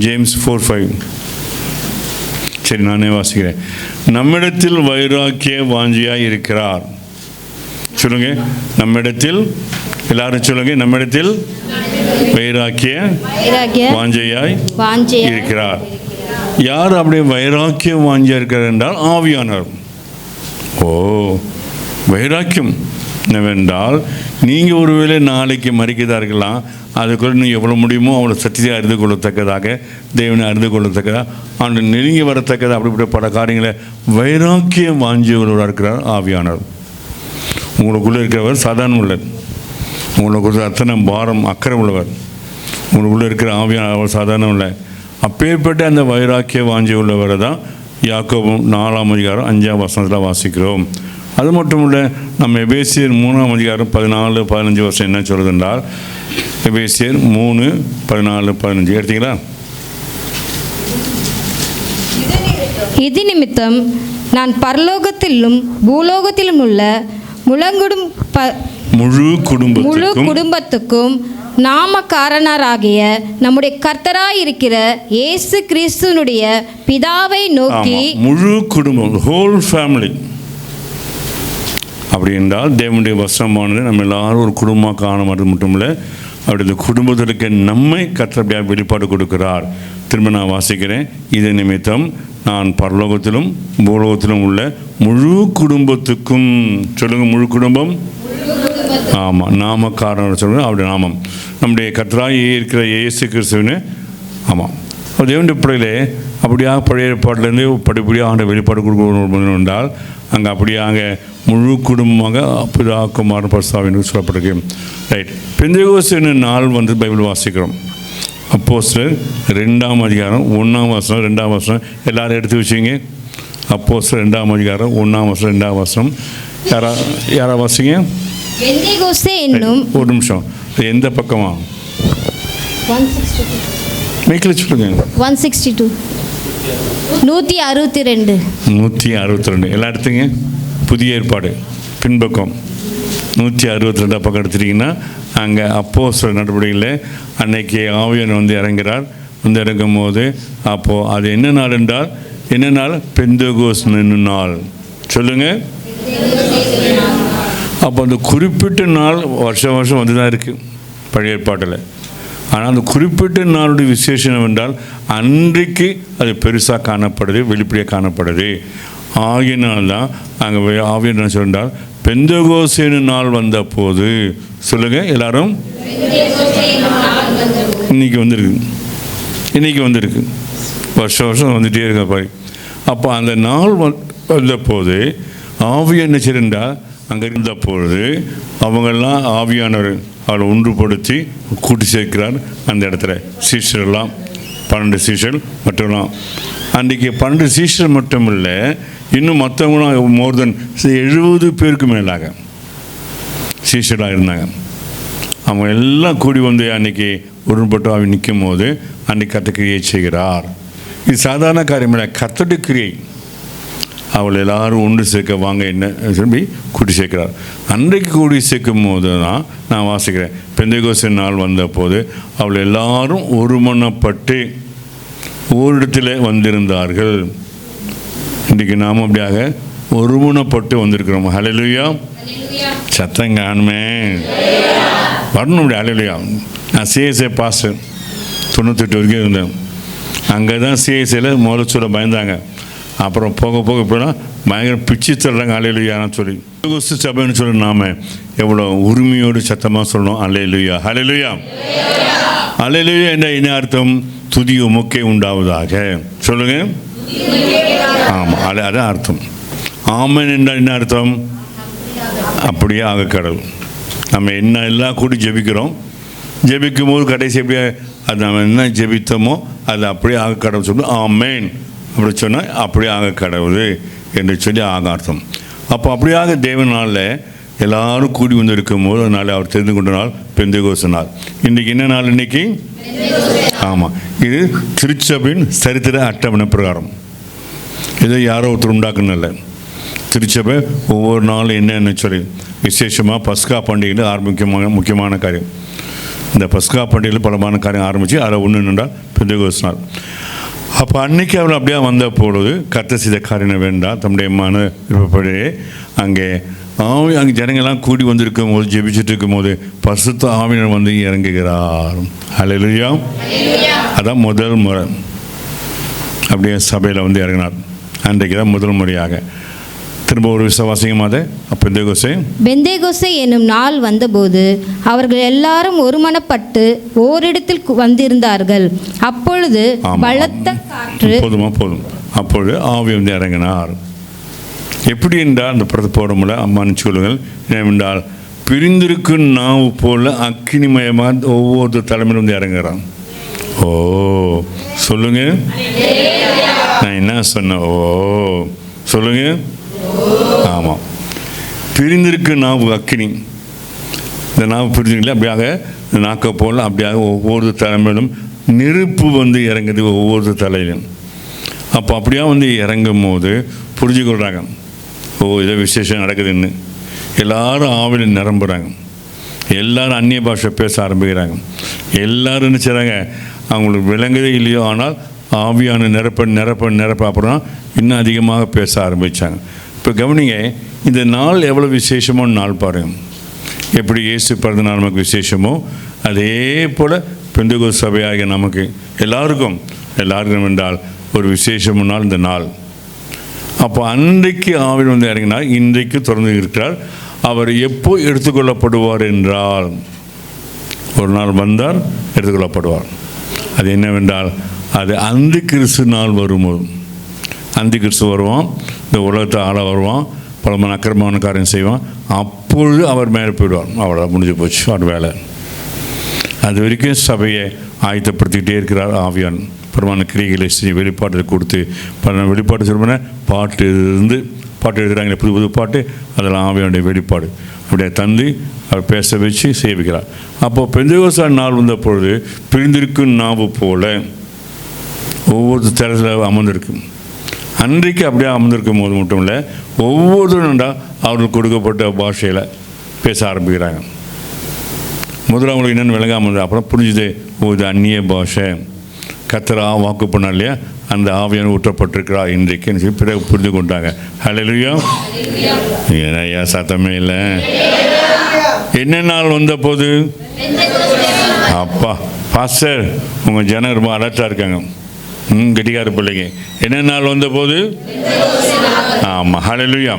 [SPEAKER 4] ஜேம்ஸ் 4:5. சரி, நானே வாசிக்கிறேன். நம்மிடத்தில் வைராக்கிய வாஞ்சியாய் இருக்கிறார். சொல்லுங்க, நம்மிடத்தில். எல்லாரும் சொல்லுங்க, நம்மிடத்தில் வைராக்கிய வாஞ்சையாய் இருக்கிறார். யார் அப்படியே வைராக்கிய வாஞ்சியா இருக்கிறார் என்றால் ஆவியானவர். ஓ, வைராக்கியம் என்னவென்றால் நீங்கள் ஒருவேளை நாளைக்கு மறிக்கதாக இருக்கலாம், அதுக்குள்ள நீங்கள் எவ்வளோ முடியுமோ அவ்வளோ சத்தியத்தை அறிந்து கொள்ளத்தக்கதாக, தேவனை அறிந்து கொள்ளத்தக்கதாக, ஆண்டு நெருங்கி வரத்தக்கதாக அப்படிப்பட்ட பல காரியங்களை வைராக்கியம் வாஞ்சியவர்களாக இருக்கிறார் ஆவியானவர். உங்களுக்குள்ளே இருக்கிறவர் சாதாரண உள்ளவர், உங்களுக்கு அத்தனை பாரம் அக்கறை உள்ளவர். உங்களுக்குள்ளே இருக்கிற ஆவியானவர் சாதாரண உள்ள அப்பேற்பட்ட அந்த வைராக்கிய வாஞ்சி உள்ளவரை தான் யாக்கோபு 4:5 வாசிக்கிறோம். அது மட்டும் இல்லை, நம்ம எபேசியர் 3:14-15 என்ன சொல்கிறது என்றால், எபேசியர் 3:14-15 எடுத்தீங்களா?
[SPEAKER 5] இது நிமித்தம் நான் பரலோகத்திலும் பூலோகத்திலும் உள்ள முழு குடும்பத்துக்கும் நாமக்காரனராகிய நம்முடைய கர்த்தராயிருக்கிற இயேசு கிறிஸ்துனுடைய பிதாவை நோக்கி,
[SPEAKER 4] முழு குடும்பம், ஹோல் ஃபேமிலி. அப்படி என்றால் தேவனுடைய வசனமானது நம்ம எல்லாரும் ஒரு குடும்பமாக காண மட்டும் இல்லை, அப்படி இந்த குடும்பத்திற்கு நம்மை கர்த்தர் வெளிப்பாடு கொடுக்கிறார். திரும்ப நான் வாசிக்கிறேன். இது நிமித்தம் நான் பரலோகத்திலும் பூலோகத்திலும் உள்ள முழு குடும்பத்துக்கும், சொல்லுங்க, முழு குடும்பம். ஆமாம், நாமக்காரன் சொல்லுங்கள், அவருடைய நாமம் நம்முடைய கர்த்தராய் இருக்கிற இயேசு கிறிஸ்துவின்னு. ஆமாம், தேவனுடைய பிள்ளைகளே, அப்படியாக பழைய ஏற்பாட்டிலேருந்து படிப்படியாக ஆண்ட வெளிப்பாடு கொடுக்கணும் என்றால் அங்கே அப்படியாக முழு குடும்பமாக பிதா குமாரன் பரிசுத்த ஆவியானவர் சொல்லப்பட்டிருக்கு. ரைட். பெந்தெகோஸ்து நாள் வந்து பைபிள் வாசிக்கிறோம். அப்போஸ்தலர் 2:1 2 எல்லாரும் எடுத்து வச்சிங்க. அப்போஸ்தலர் 2 யாரா வாசிங்க?
[SPEAKER 5] என்னும்.
[SPEAKER 4] ஒரு நிமிஷம், எந்த பக்கமா?
[SPEAKER 5] 162
[SPEAKER 4] மைக்கில் சொல்லுங்க.
[SPEAKER 5] 162 162
[SPEAKER 4] எல்லாம் எடுத்துங்க. புதிய ஏற்பாடு பின்பக்கம் 162 பக்கம் எடுத்துட்டிங்கன்னா அங்கே அப்போஸ்தலர் நடவடிக்கையில் அன்னைக்கு ஆவியானவர் வந்து இறங்குகிறார். வந்து இறங்கும் போது அப்போது அது என்ன நாள் என்றால் என்ன நாள்? பெந்தகோஸ் நாள். சொல்லுங்கள். அப்போ அந்த குறிப்பிட்ட நாள் வருஷம் வருஷம் வந்து தான் இருக்குது பழைய ஏற்பாட்டில். ஆனால் அந்த குறிப்பிட்ட நாளுடைய விசேஷம் என்றால் அன்றைக்கு அது பெருசாக காணப்படுது, வெளிப்படையாக காணப்படுது. ஆகினால் தான் அங்கே ஆவியன் சொன்னால் பெந்தகோஸ்தே நாள் வந்த போது. சொல்லுங்கள் எல்லாரும். இன்றைக்கி வந்திருக்கு வருஷம் வருஷம் வந்துகிட்டே இருக்க பாரு. அப்போ அந்த நாள் வந்த போது ஆவியன் என்ன செய்தால் அங்கே இருந்த பொழுது அவங்கெல்லாம் ஆவியானவர் அவளை ஒன்றுபடுத்தி கூட்டி சேர்க்கிறார் அந்த இடத்துல. சீஷரெல்லாம் 12 சீஷர் மட்டும்லாம். அன்றைக்கி 12 சீஷர் மட்டும் இல்லை, இன்னும் மற்றவங்களும் மோர் தென் 70 பேருக்கு மேலாக சீஷராக இருந்தாங்க. அவங்க எல்லாம் கூடி வந்து அன்றைக்கி ஒருபட்டு ஆவி நிற்கும் போது அன்றைக்கி கர்த்தர் கிரியை செய்கிறார். இது சாதாரண காரியம் இல்லை, கர்த்தருடைய கிரியை. அவள் எல்லாரும் ஒன்று சேர்க்க வாங்க என்ன சொல்லி கூட்டி சேர்க்கிறார். அன்றைக்கு கூடி சேர்க்கும் போது தான் நான் வாசிக்கிறேன், பெந்தகோஸ்தே நாள் வந்த போது அவள் எல்லாரும் ஒருமனப்பட்டு ஓரிடத்தில் வந்திருந்தார்கள். இன்றைக்கு நாம் அப்படியாக ஒருமனப்பட்டு வந்திருக்கிறோம். ஹல்லேலூயா. சத்தம் காணுமே வரணும் அப்படி. ஹல்லேலூயா. நான் சிஎஸ்ஐ பாஸ்டர் 98 வரைக்கும் இருந்தேன். அங்கே தான் சிஎஸ்ஐயில் முதல்ல சொல்ல பயந்தாங்க. அப்புறம் போக போக இப்போலாம் பயங்கர பிச்சு தர்றாங்க. ஹல்லேலூயான்னு சொல்லி பெந்தகோஸ்து சபைன்னு சொல்லி நாம் எவ்வளோ உரிமையோடு சத்தமாக சொல்லணும். ஹல்லேலூயா, ஹல்லேலூயா, ஹல்லேலூயா என்ற என்ன அர்த்தம்? துதி உமக்கே உண்டாவதாக. சொல்லுங்கள். ஆமாம், அதான் அர்த்தம். ஆமென் என்றால் என்ன அர்த்தம்? அப்படியே ஆக கடவுள். நம்ம என்ன எல்லாம் கூடி ஜெபிக்கிறோம், ஜெபிக்கும் போது கடைசி எப்படியா அது நம்ம என்ன ஜெபித்தோமோ அது அப்படியே ஆக கடவுள் சொல்லணும். ஆமென் அப்படி சொன்னால் அப்படியே ஆக கடவுள் என்று சொல்லி ஆக அர்த்தம். அப்போ அப்படியாக தேவனால் எல்லாரும் கூடி வந்து இருக்கும் போது அதனால் அவர் தெரிந்து கொண்ட நாள் பெந்தகோஸ்தே நாள். இன்றைக்கி என்ன நாள்? இன்றைக்கி ஆமாம், இது திருச்சபையின் சரித்திர அட்டவணை பிரகாரம். இதை யாரோ ஒருத்தர் உண்டாக்குன்னு இல்லை. திருச்சபை ஒவ்வொரு நாளும் என்னென்னு சொல்லி விசேஷமாக பஸ்கா பண்டிகையில் முக்கியமான காரியம். இந்த பஸ்கா பண்டிகையில் பலமான காரியம் ஆரம்பித்து அதில் ஒன்று என்னென்றால் பெந்தகோஸ்தே நாள். அப்போ அன்றைக்கி அவள் அப்படியே வந்த பொழுது கர்த்தர் செய்த காரியம் வேண்டாம் தம்முடைய மன விருப்பப்படி அங்கே ஜனங்கள்லாம் கூடி வந்திருக்கும் போது ஜெபிச்சுட்டு இருக்கும் போது பரிசுத்த ஆவியானவர் வந்து இறங்குகிறார். ஹல்லேலூயா. அதான் முதல் முறை அப்படியே சபையில் வந்து இறங்கினார். அன்றைக்கு தான் முதல் முறையாக. திரும்ப ஒரு விசுவாசியமாக
[SPEAKER 5] பெந்தேகோஸ்தே என்னும் நாள் வந்தபோது அவர்கள் எல்லாரும் ஒருமனப்பட்டு ஓரிடத்தில் வந்திருந்தார்கள். அப்பொழுது பலத்த காற்று.
[SPEAKER 4] போதும். அப்பொழுது ஆவி வந்து இறங்கினார். எப்படி என்றால் அந்த படத்தை போட முடியல, அம்மான்னு சொல்லுங்கள். ஏனென்றால் பிரிந்திருக்கும் நாவு போல அக்கினிமயமாக ஒவ்வொரு தலைமையிலும் வந்து இறங்குறான். ஓ சொல்லுங்க. நான் என்ன சொன்னேன்? ஓ சொல்லுங்க. ஆமாம், பிரிந்திருக்கு நாவு அக்கினி. இந்த நாவு பிரிஞ்சுங்களே அப்படியாக இந்த நாக்கை போல் அப்படியாக ஒவ்வொரு தலைமையிலும் நெருப்பு வந்து இறங்குது ஒவ்வொரு தலையிலும். அப்போ அப்படியா வந்து இறங்கும் போது புரிஞ்சுக்கொள்கிறாங்க, ஓ இதை விசேஷம் நடக்குதுன்னு. எல்லாரும் ஆவியில் நிரம்புகிறாங்க, எல்லாரும் அந்நிய பாஷை பேச ஆரம்பிக்கிறாங்க. எல்லாரும் என்ன செய்கிறாங்க, அவங்களுக்கு விளங்குதே இல்லையோ ஆனால் ஆவியான நிரப்ப அப்புறம் இன்னும் அதிகமாக பேச ஆரம்பித்தாங்க. இப்போ கவனிங்க, இந்த நாள் எவ்வளோ விசேஷமான நாள் பாருங்கள். எப்படி இயேசு பிறந்த நாள் நமக்கு விசேஷமோ அதே போல் பெந்தகோஸ்தே சபையாகிய நமக்கு எல்லாருக்கும் என்றால் ஒரு விசேஷமான நாள் இந்த நாள். அப்போ அன்றைக்கு ஆவியில் வந்து இறங்கினார், இன்றைக்கு தொடர்ந்து இருக்கிறார். அவர் எப்போ எடுத்துக்கொள்ளப்படுவார் என்றால் ஒரு நாள் வந்தார், எடுத்துக்கொள்ளப்படுவார். அது என்னவென்றால் அது அந்தி கிறிஸ்து நாள் வரும்போது. அந்தி கிறிஸ்து வருவான், இந்த உலகத்தை ஆள வருவான், பலமான அக்கிரமமான காரியம் செய்வான். அப்பொழுது அவர் மேலே போயிடுவார். அவ்வளோ முடிஞ்சு போச்சு அவர் வேலை. அது வரைக்கும் சபையை ஆயத்தப்படுத்திக்கிட்டே இருக்கிறார் ஆவியான். பரமான கிரிகளை செஞ்சு வெளிப்பாட்டை கொடுத்து வெளிப்பாடு சொல்லுன்னா பாட்டு எழுதுகிறாங்களே புது பாட்டு, அதெல்லாம் ஆவியானுடைய வெளிப்பாடு அப்படியே தந்து அவர் பேச வச்சு சேவிக்கிறார். அப்போது பெந்தகோஸ்தே நாள் வந்த பொழுது பிரிந்திருக்கும் நாவு போல ஒவ்வொரு தரத்தில் அமர்ந்திருக்கும். அன்றைக்கு அப்படியே அமர்ந்திருக்கும் போது மட்டும் இல்லை, ஒவ்வொருத்தரும்டா அவர்களுக்கு கொடுக்கப்பட்ட பாஷையில் பேச ஆரம்பிக்கிறாங்க. முதல்ல அவங்களுக்கு என்னென்னு விளங்காமல் இருந்தது, அப்புறம் புரிஞ்சுது, ஓ இது அந்நிய பாஷை, கர்த்தர் வாக்கு பண்ணார் இல்லையா, அந்த ஆவியான ஊற்றப்பட்டிருக்கிறார் இன்றைக்கு சொல்லி பிறகு புரிந்து கொண்டாங்க. ஹல்லேலூயா. ஐயா சத்தமே இல்லை. என்ன நாள் வந்த போது அப்பா பாஸ்டர் உங்கள் ஜனம் ரொம்ப அலர்ட்டாக இருக்காங்க. கெட்டிக்கார பிள்ளைங்க. என்ன நாள் வந்த போது? ஆமாம், ஹல்லேலூயா.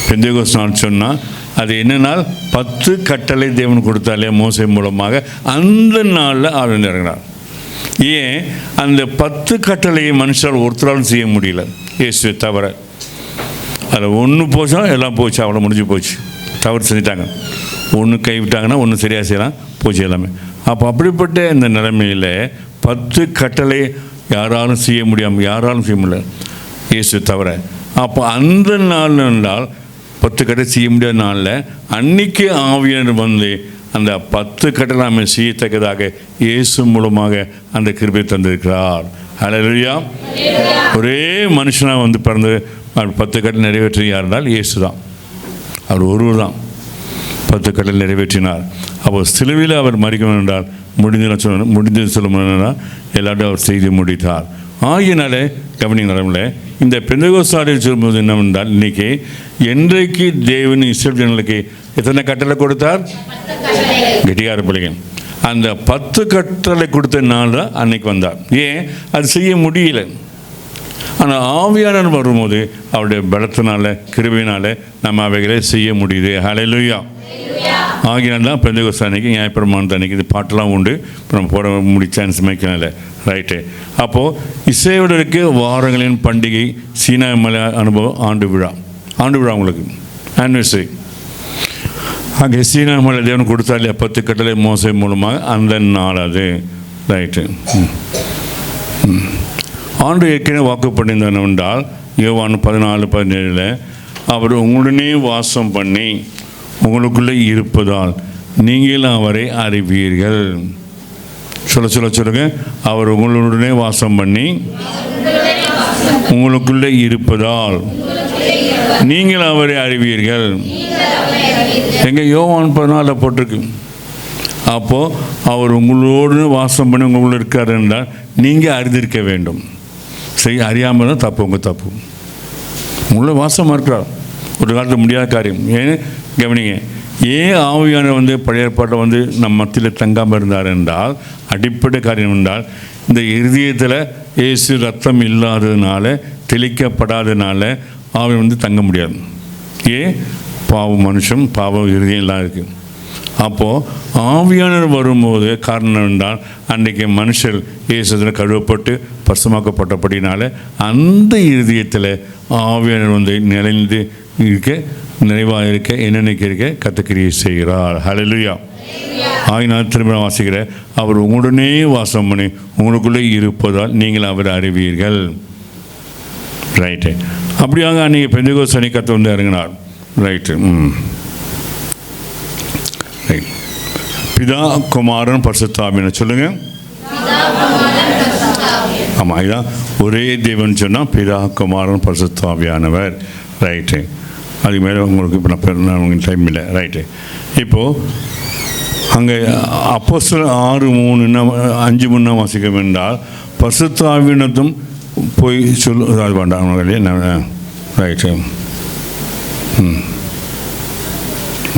[SPEAKER 4] பெந்தேகோஸ்து நாள் சொன்னால் அது என்ன நாள்? 10 கட்டளை தேவன் கொடுத்தாலே மோசே மூலமாக அந்த நாளில் ஆவியானவர் இறங்கினார். ஏன் அந்த 10 கட்டளையை மனுஷால் ஒருத்தராலும் செய்ய முடியல, இயேசுவை தவிர. அதில் ஒன்று போச்சா எல்லாம் போச்சு, அவ்வளோ முடிஞ்சு போச்சு. தவறு செஞ்சிட்டாங்க, ஒன்று கைவிட்டாங்கன்னா ஒன்று சரியாக செய்யலாம், போச்சு எல்லாமே. அப்போ அப்படிப்பட்ட இந்த நிலைமையில் 10 கட்டளை யாராலும் செய்ய முடியல இயேசு தவிர. அப்போ அந்த நாள் என்றால் 10 கட்டளை செய்ய முடியாத நாளில் அன்னைக்கு ஆவியானவர் வந்து அந்த 10 கட்டளை நாம் செய்யத்தக்கதாக இயேசு மூலமாக அந்த கிருபை தந்திருக்கிறார். ஹல்லேலூயா. ஒரே மனுஷனாக வந்து பிறந்து 10 கட்டளை நிறைவேற்றி யார் என்றால் இயேசு தான். அவர் ஒருவர் தான் 10 கட்டளை நிறைவேற்றினார். அப்போ சிலுவையில் அவர் மரிக்கணும் என்றால் முடிஞ்சது சொல்லணும்னா எல்லாரும் அவர் செய்து முடித்தார். ஆகியனாலே கவனிங்க நிலமில் இந்த பெந்தேகோஸ்து சொல்லும்போது என்னவென்றால் இன்றைக்கி என்றைக்கு தேவன் இஸ்ரவேல் ஜனங்களுக்கு எத்தனை கட்டளை கொடுத்தார்? கெட்டிக்கார பிள்ளைங்க. அந்த 10 கட்டளை கொடுத்த நாள் தான் அன்னைக்கு வந்தார். ஏன் அது செய்ய முடியல. ஆனால் ஆவியானவர் வரும்போது அவருடைய பலத்தினால கிருபையினால நம்ம அவைகளை செய்ய முடியுது. ஹல்லேலூயா. ஆகினால் தான் பெந்தேகோஸ்து அன்னைக்கு ஞாயிற்றுக்கிழமை அன்னைக்கு இது பாட்டெல்லாம் உண்டு. இப்போ நம்ம போட சான்ஸ் மேய்க்கல, ரைட்டு. அப்போது இஸ்ரவேலருக்கு வாரங்களின் பண்டிகை சீனா மலை அனுபவம் ஆண்டு விழா உங்களுக்கு ஆனிவர்சரி. அங்கே சீனா மலை தேவன் கொடுத்தாலே 10 கட்டளை மோசே மூலமாக அந்த நாள் அது, ரைட்டு. ஆண்டு ஏற்கனவே வாக்கு பண்ணியிருந்தார் என்றால் யோவான் 14:17 அவர் உங்களுடனே வாசம் பண்ணி உங்களுக்குள்ளே இருப்பதால் நீங்கள் அவரை அறிவீர்கள். சொல்லுங்க. அவர் உங்களுடனே வாசம் பண்ணி உங்களுக்குள்ளே இருப்பதால் நீங்கள் அவரை அறிவீர்கள். எங்கே? யோவான் 14 போட்டிருக்கு. அப்போது அவர் உங்களோடு வாசம் பண்ணி உங்களுக்குள்ள இருக்கார் என்றால் நீங்கள் அறிந்திருக்க வேண்டும். சரி, அறியாமல் தான் தப்பு, உங்கள் தப்பு. உங்களோட வாசமாக இருக்கிறார். ஒரு காலத்தில் முடியாத காரியம். ஏன்னு கவனிங்க. ஏன் ஆவியானவர் வந்து பழைய ஏற்பாட்டில் வந்து நம்ம மத்தியில் தங்காமல் இருந்தார் என்றால் அடிப்படை காரியம் என்றால் இந்த இருதயத்தில் இயேசு ரத்தம் இல்லாததுனால தெளிக்கப்படாததுனால ஆவி வந்து தங்க முடியாது. ஏன்? பாவம் மனுஷன் பாவம் இருதயம் எல்லாம் இருக்குது. அப்போது ஆவியானவர் வரும்போது காரணம் என்றால் அன்றைக்கி மனுஷர் இயேசுவில் கழுவப்பட்டு பரிசுத்தமாக்கப்பட்டபடினால அந்த இருதயத்தில் ஆவியானவர் வந்து நிலைந்து இருக்க, நிறைவாக இருக்க, என்னென்னைக்கு இருக்க கர்த்தர் செய்கிறார். ஹல்லேலூயா. ஆகினால் திரும்ப வாசிக்கிற அவர் உங்களுடனே வாசம் பண்ணி உங்களுக்குள்ளே இருப்பதால் நீங்கள் அவர் அறிவீர்கள். ரைட்டு. அப்படியாக அன்றைக்கி பெந்தேகோஸ்து அன்னைக்கு கர்த்தர் வந்து இறங்கினார். ரைட்டு. ரைட். பிதா குமாரன் பரிசுத்த ஆவியானவர். சொல்லுங்கள். ஆமாம், இதுதான் ஒரே தேவன் சொன்னால் பிதா குமாரன் பரிசுத்த ஆவியானவர். ரைட்டு. அதுக்கு மேலே உங்களுக்கு இப்போ நான் உங்களுக்கு டைம் இல்லை. ரைட்டு. இப்போது அங்கே அப்போஸ்தலர் 6:3-5 வாசிக்க என்றால் பரிசுத்த ஆவியானவரும் போய் அது வேண்டாம் இல்லையா? ரைட்டு.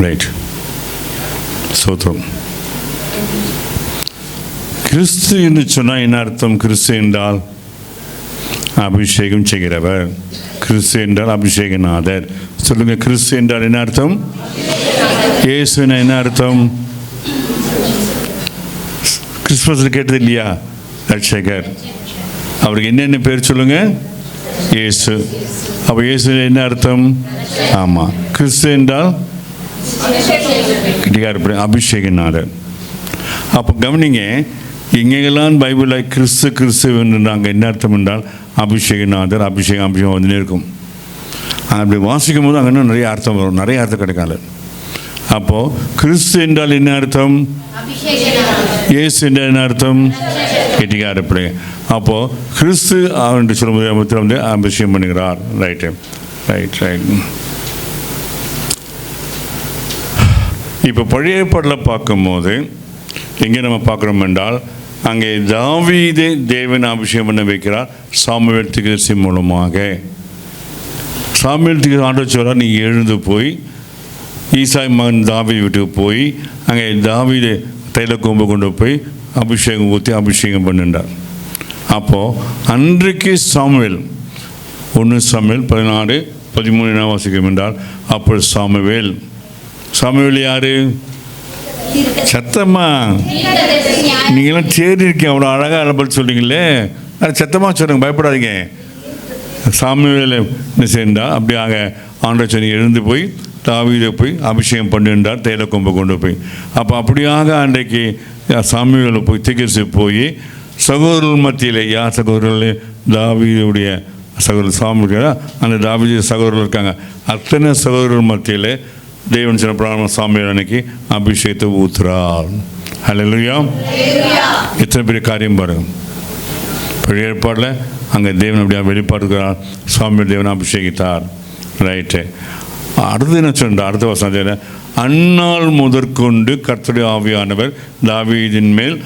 [SPEAKER 4] ரைட். சோத்திரம். கிறிஸ்து என்று சொன்னால் என்ன அர்த்தம்? கிறிஸ்து என்றால் அபிஷேகம் செய்கிறவர். கிறிஸ்து என்றால் அபிஷேகநாதர். சொல்லுங்க. கிறிஸ்து என்றால் என்ன அர்த்தம்? இயேசுனா என்ன அர்த்தம்? கிறிஸ்துமஸில் கேட்டது இல்லையா? ரட்சகர். அவருக்கு என்னென்ன பேர் சொல்லுங்க? இயேசு. அப்போ இயேசு என்ன அர்த்தம்? ஆமாம். கிறிஸ்து என்றால் அபிஷேகநாதர். அப்போ கவனிங்க, எங்கெல்லாம் பைபிளில் கிறிஸ்து என்றாங்க என்ன அர்த்தம் என்றால் அபிஷேகநாதர், அபிஷேகம் வந்துனே இருக்கும். அப்படி வாசிக்கும் போது அங்கே நிறைய அர்த்தம் வரும், நிறைய அர்த்தம் கிடைக்காது. அப்போது கிறிஸ்து என்றால் என்ன அர்த்தம்? இயேசு என்றால் என்ன அர்த்தம்? கெட்டிக்கார பிள்ளை. அப்போது கிறிஸ்து என்று சொல்லும்போது வந்து அபிஷேகம் பண்ணுகிறார். ரைட்டு. ரைட். இப்போ பழைய ஏற்பாட்டில் பார்க்கும்போது எங்கே நம்ம பார்க்குறோம் என்றால் அங்கே தாவீதை தேவன் அபிஷேகம் பண்ண வைக்கிறார் சாமுவேல் தீர்க்கதரிசி மூலமாக. சாமுவேல் தீர்க்கதரிசி ஆண்டவர் சொல்றார், நீ எழுந்து போய் ஈசாய் மகன் தாவீது வீட்டுக்கு போய் அங்கே தாவீதை தைல கொம்பு கொண்டு போய் அபிஷேகம் ஊற்றி அபிஷேகம் பண்ணுண்டார். அப்போது அன்றைக்கு சாமுவேல் 1 சாமுவேல் 16:13 வாசிக்கும் என்றால், அப்போ சாமுவேல் யாரு? சத்தமா நீங்களாம் சேரி இருக்கீங்க, அவ்வளோ அழகாக அலப்பல் சொல்றீங்களே, அது சத்தமாக சொல்லுங்க, பயப்படாதீங்க. சாமுவேல் என்ன செய்தால் அப்படியாக ஆண்டவர் சொல்லி எழுந்து போய் தாவீதை போய் அபிஷேகம் பண்ணுன்றார் தைல கொம்பை கொண்டு போய். அப்போ அப்படியாக அன்றைக்கு சாமுவேல் போய் தீர்க்கதரிசி போய் சகோதரர்கள் மத்தியில், யார் சகோதரர்கள்? தாவீதுடைய சகோதரர் சாமுவேல், அந்த தாவீது சகோதரர்கள் இருக்காங்க, அத்தனை சகோதரர்கள் மத்தியில் தேவன் சில பிராணம் சாமுவேல் அன்னைக்கு அபிஷேகத்தை ஊத்துறார். ஹல்லேலூயா! எத்தனை பெரிய காரியம் பாருங்க. பழைய ஏற்பாடில் அங்கே தேவன் அப்படியா வெளிப்பாடுகிறார், சாமுவேல் தேவன் அபிஷேகித்தார். ரைட்டு. அடுத்து என்ன சொல்ற? அடுத்த வசனம், அந்நாள் முதற்கொண்டு கர்த்தருடைய ஆவியானவர் தாவீதின் மேல்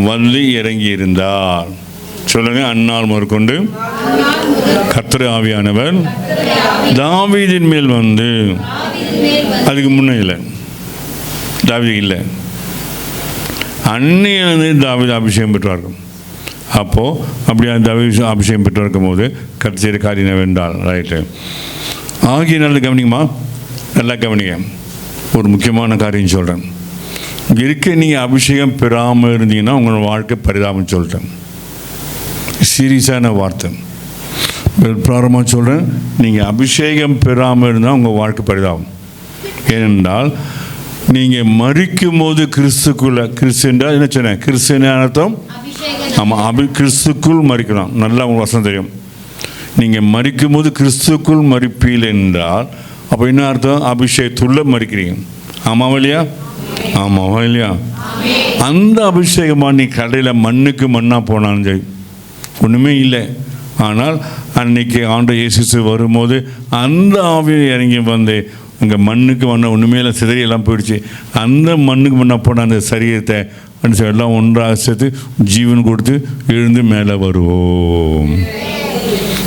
[SPEAKER 4] வந்து இறங்கி இருந்தார். சொல்லுங்க, அந்நாள் முதற்கொண்டு கர்த்தருடைய ஆவியானவர் தாவீதின் மேல் வந்து. அதுக்கு முன்னே இல்லை, தாவீது இல்லை, அன்னையிலிருந்து தாவீது அபிஷேகம் பெற்றார்கள். அப்போது அப்படியே தாவீது அபிஷேகம் பெற்று இருக்கும் போது கடைசி காரியம் வென்றால். ரைட்டு. ஆகியனால கவனிங்கம்மா, நல்லா கவனிங்க. ஒரு முக்கியமான காரியம் சொல்கிறேன். இருக்க நீங்கள் அபிஷேகம் பெறாமல் இருந்தீங்கன்னா உங்களோட வாழ்க்கை பரிதாபம் சொல்லிட்டேன். சீரியஸான வார்த்தை. பிராரமாக சொல்கிறேன், நீங்கள் அபிஷேகம் பெறாமல் இருந்தால் உங்கள் வாழ்க்கை பரிதாபம். ஏனென்றால் நீங்கள் மரிக்கும் போது கிறிஸ்து என்றால் என்ன சொன்னேன்? கிறிஸ்துவின் அர்த்தம் ஆமாம், கிறிஸ்துக்குள் மரிக்கலாம். நல்லா உங்களுக்கு வசனம் தெரியும். நீங்கள் மரிக்கும் போது கிறிஸ்துக்குள் மரிப்பீல் என்றால் அப்போ என்ன அர்த்தம்? அபிஷேகத்துள்ள மரிக்கிறீங்க. ஆமாவா இல்லையா? ஆமாவா இல்லையா? அந்த அபிஷேகமாக நீ கடையில் மண்ணுக்கு மண்ணாக போனாலும் சரி ஒன்றுமே இல்லை. ஆனால் அன்னைக்கு ஆண்டவர் இயேசு வரும்போது அந்த ஆவியை இறங்கி வந்து அங்கே மண்ணுக்கு மண்ணை ஒன்றுமே இல்லை, சிதறியெல்லாம் போயிடுச்சு. அந்த மண்ணுக்கு மண்ணாக போன அந்த சரீரத்தை எல்லாம் ஒன்றாக சேர்த்து ஜீவன் கொடுத்து எழுந்து மேலே வருவோம்.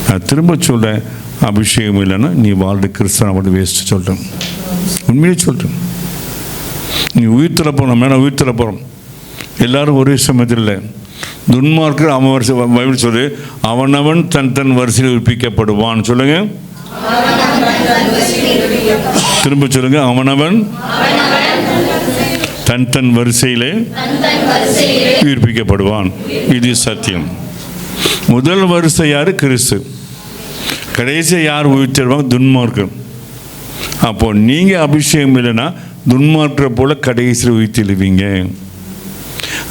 [SPEAKER 4] நான் திரும்ப சொல்கிறேன், அபிஷேகம் இல்லைன்னா நீ வாழ்ற கிறிஸ்தவனை மட்டும் வேஸ்ட்டு சொல்கிறேன். உண்மையிலே சொல்கிறேன். நீ உயிர் தர போகிறோம், மேலே உயிர் தர போகிறோம். எல்லோரும் ஒரே சமயத்தில் இல்லை. துன்மார்க்கர் அவன் வரிசை பைபிள் சொல்லு, அவனவன் தன் வரிசையில் உயிர்ப்பிக்கப்படுவான். சொல்லுங்க, திரும்ப சொல்லுங்க, அவனவன் தன் வரிசையிலே உயிர்ப்பிக்கப்படுவான். இது சத்தியம். முதல் வரிசை யாரு? கிறிஸ்து. கடைசியை யார் உயிர் தருவாங்க? துன்மார்க்கர். அப்போ நீங்க அபிஷேகம் இல்லைன்னா துன்மார்க்கரை போல கடைசியில் உயிர் தெளிவீங்க.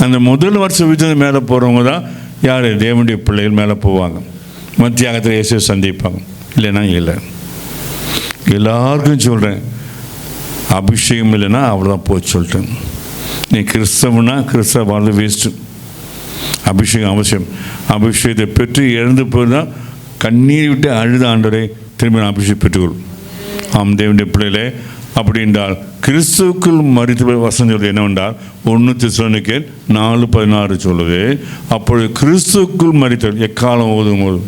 [SPEAKER 4] அந்த முதல் வருஷம் உயிர் மேலே போகிறவங்க தான் யார்? தேவனுடைய பிள்ளைகள் மேலே போவாங்க, மத்தியாகத்தில் இயேசுவை சந்திப்பாங்க. இல்லைன்னா இல்லை. எல்லாருக்கும் சொல்கிறேன், அபிஷேகம் இல்லைன்னா அவ்வளோதான் போச்சு சொல்லிட்டேன். நீ கிறிஸ்தவனா கிறிஸ்தவ வாழ்ந்து வேஸ்ட்டு. அபிஷேகம் அவசியம். அபிஷேகத்தை பெற்று இழந்து போயிருந்தால் கண்ணீர் விட்டு அழுத ஆண்டவரை திரும்பி நான் அபிஷேகம் பெற்றுக்கொள். ஆம் தேவனுடைய பிள்ளைகளே, அப்படி என்றால் கிறிஸ்துவுக்குள் மரித்து வசனம் சொல்வது என்னவென்றால் 1 தெசலோனிக்கேயர் 4:16 சொல்லுது, அப்பொழுது கிறிஸ்துவுக்குள் மரித்தவர் எக்காலம் ஓதும் போது,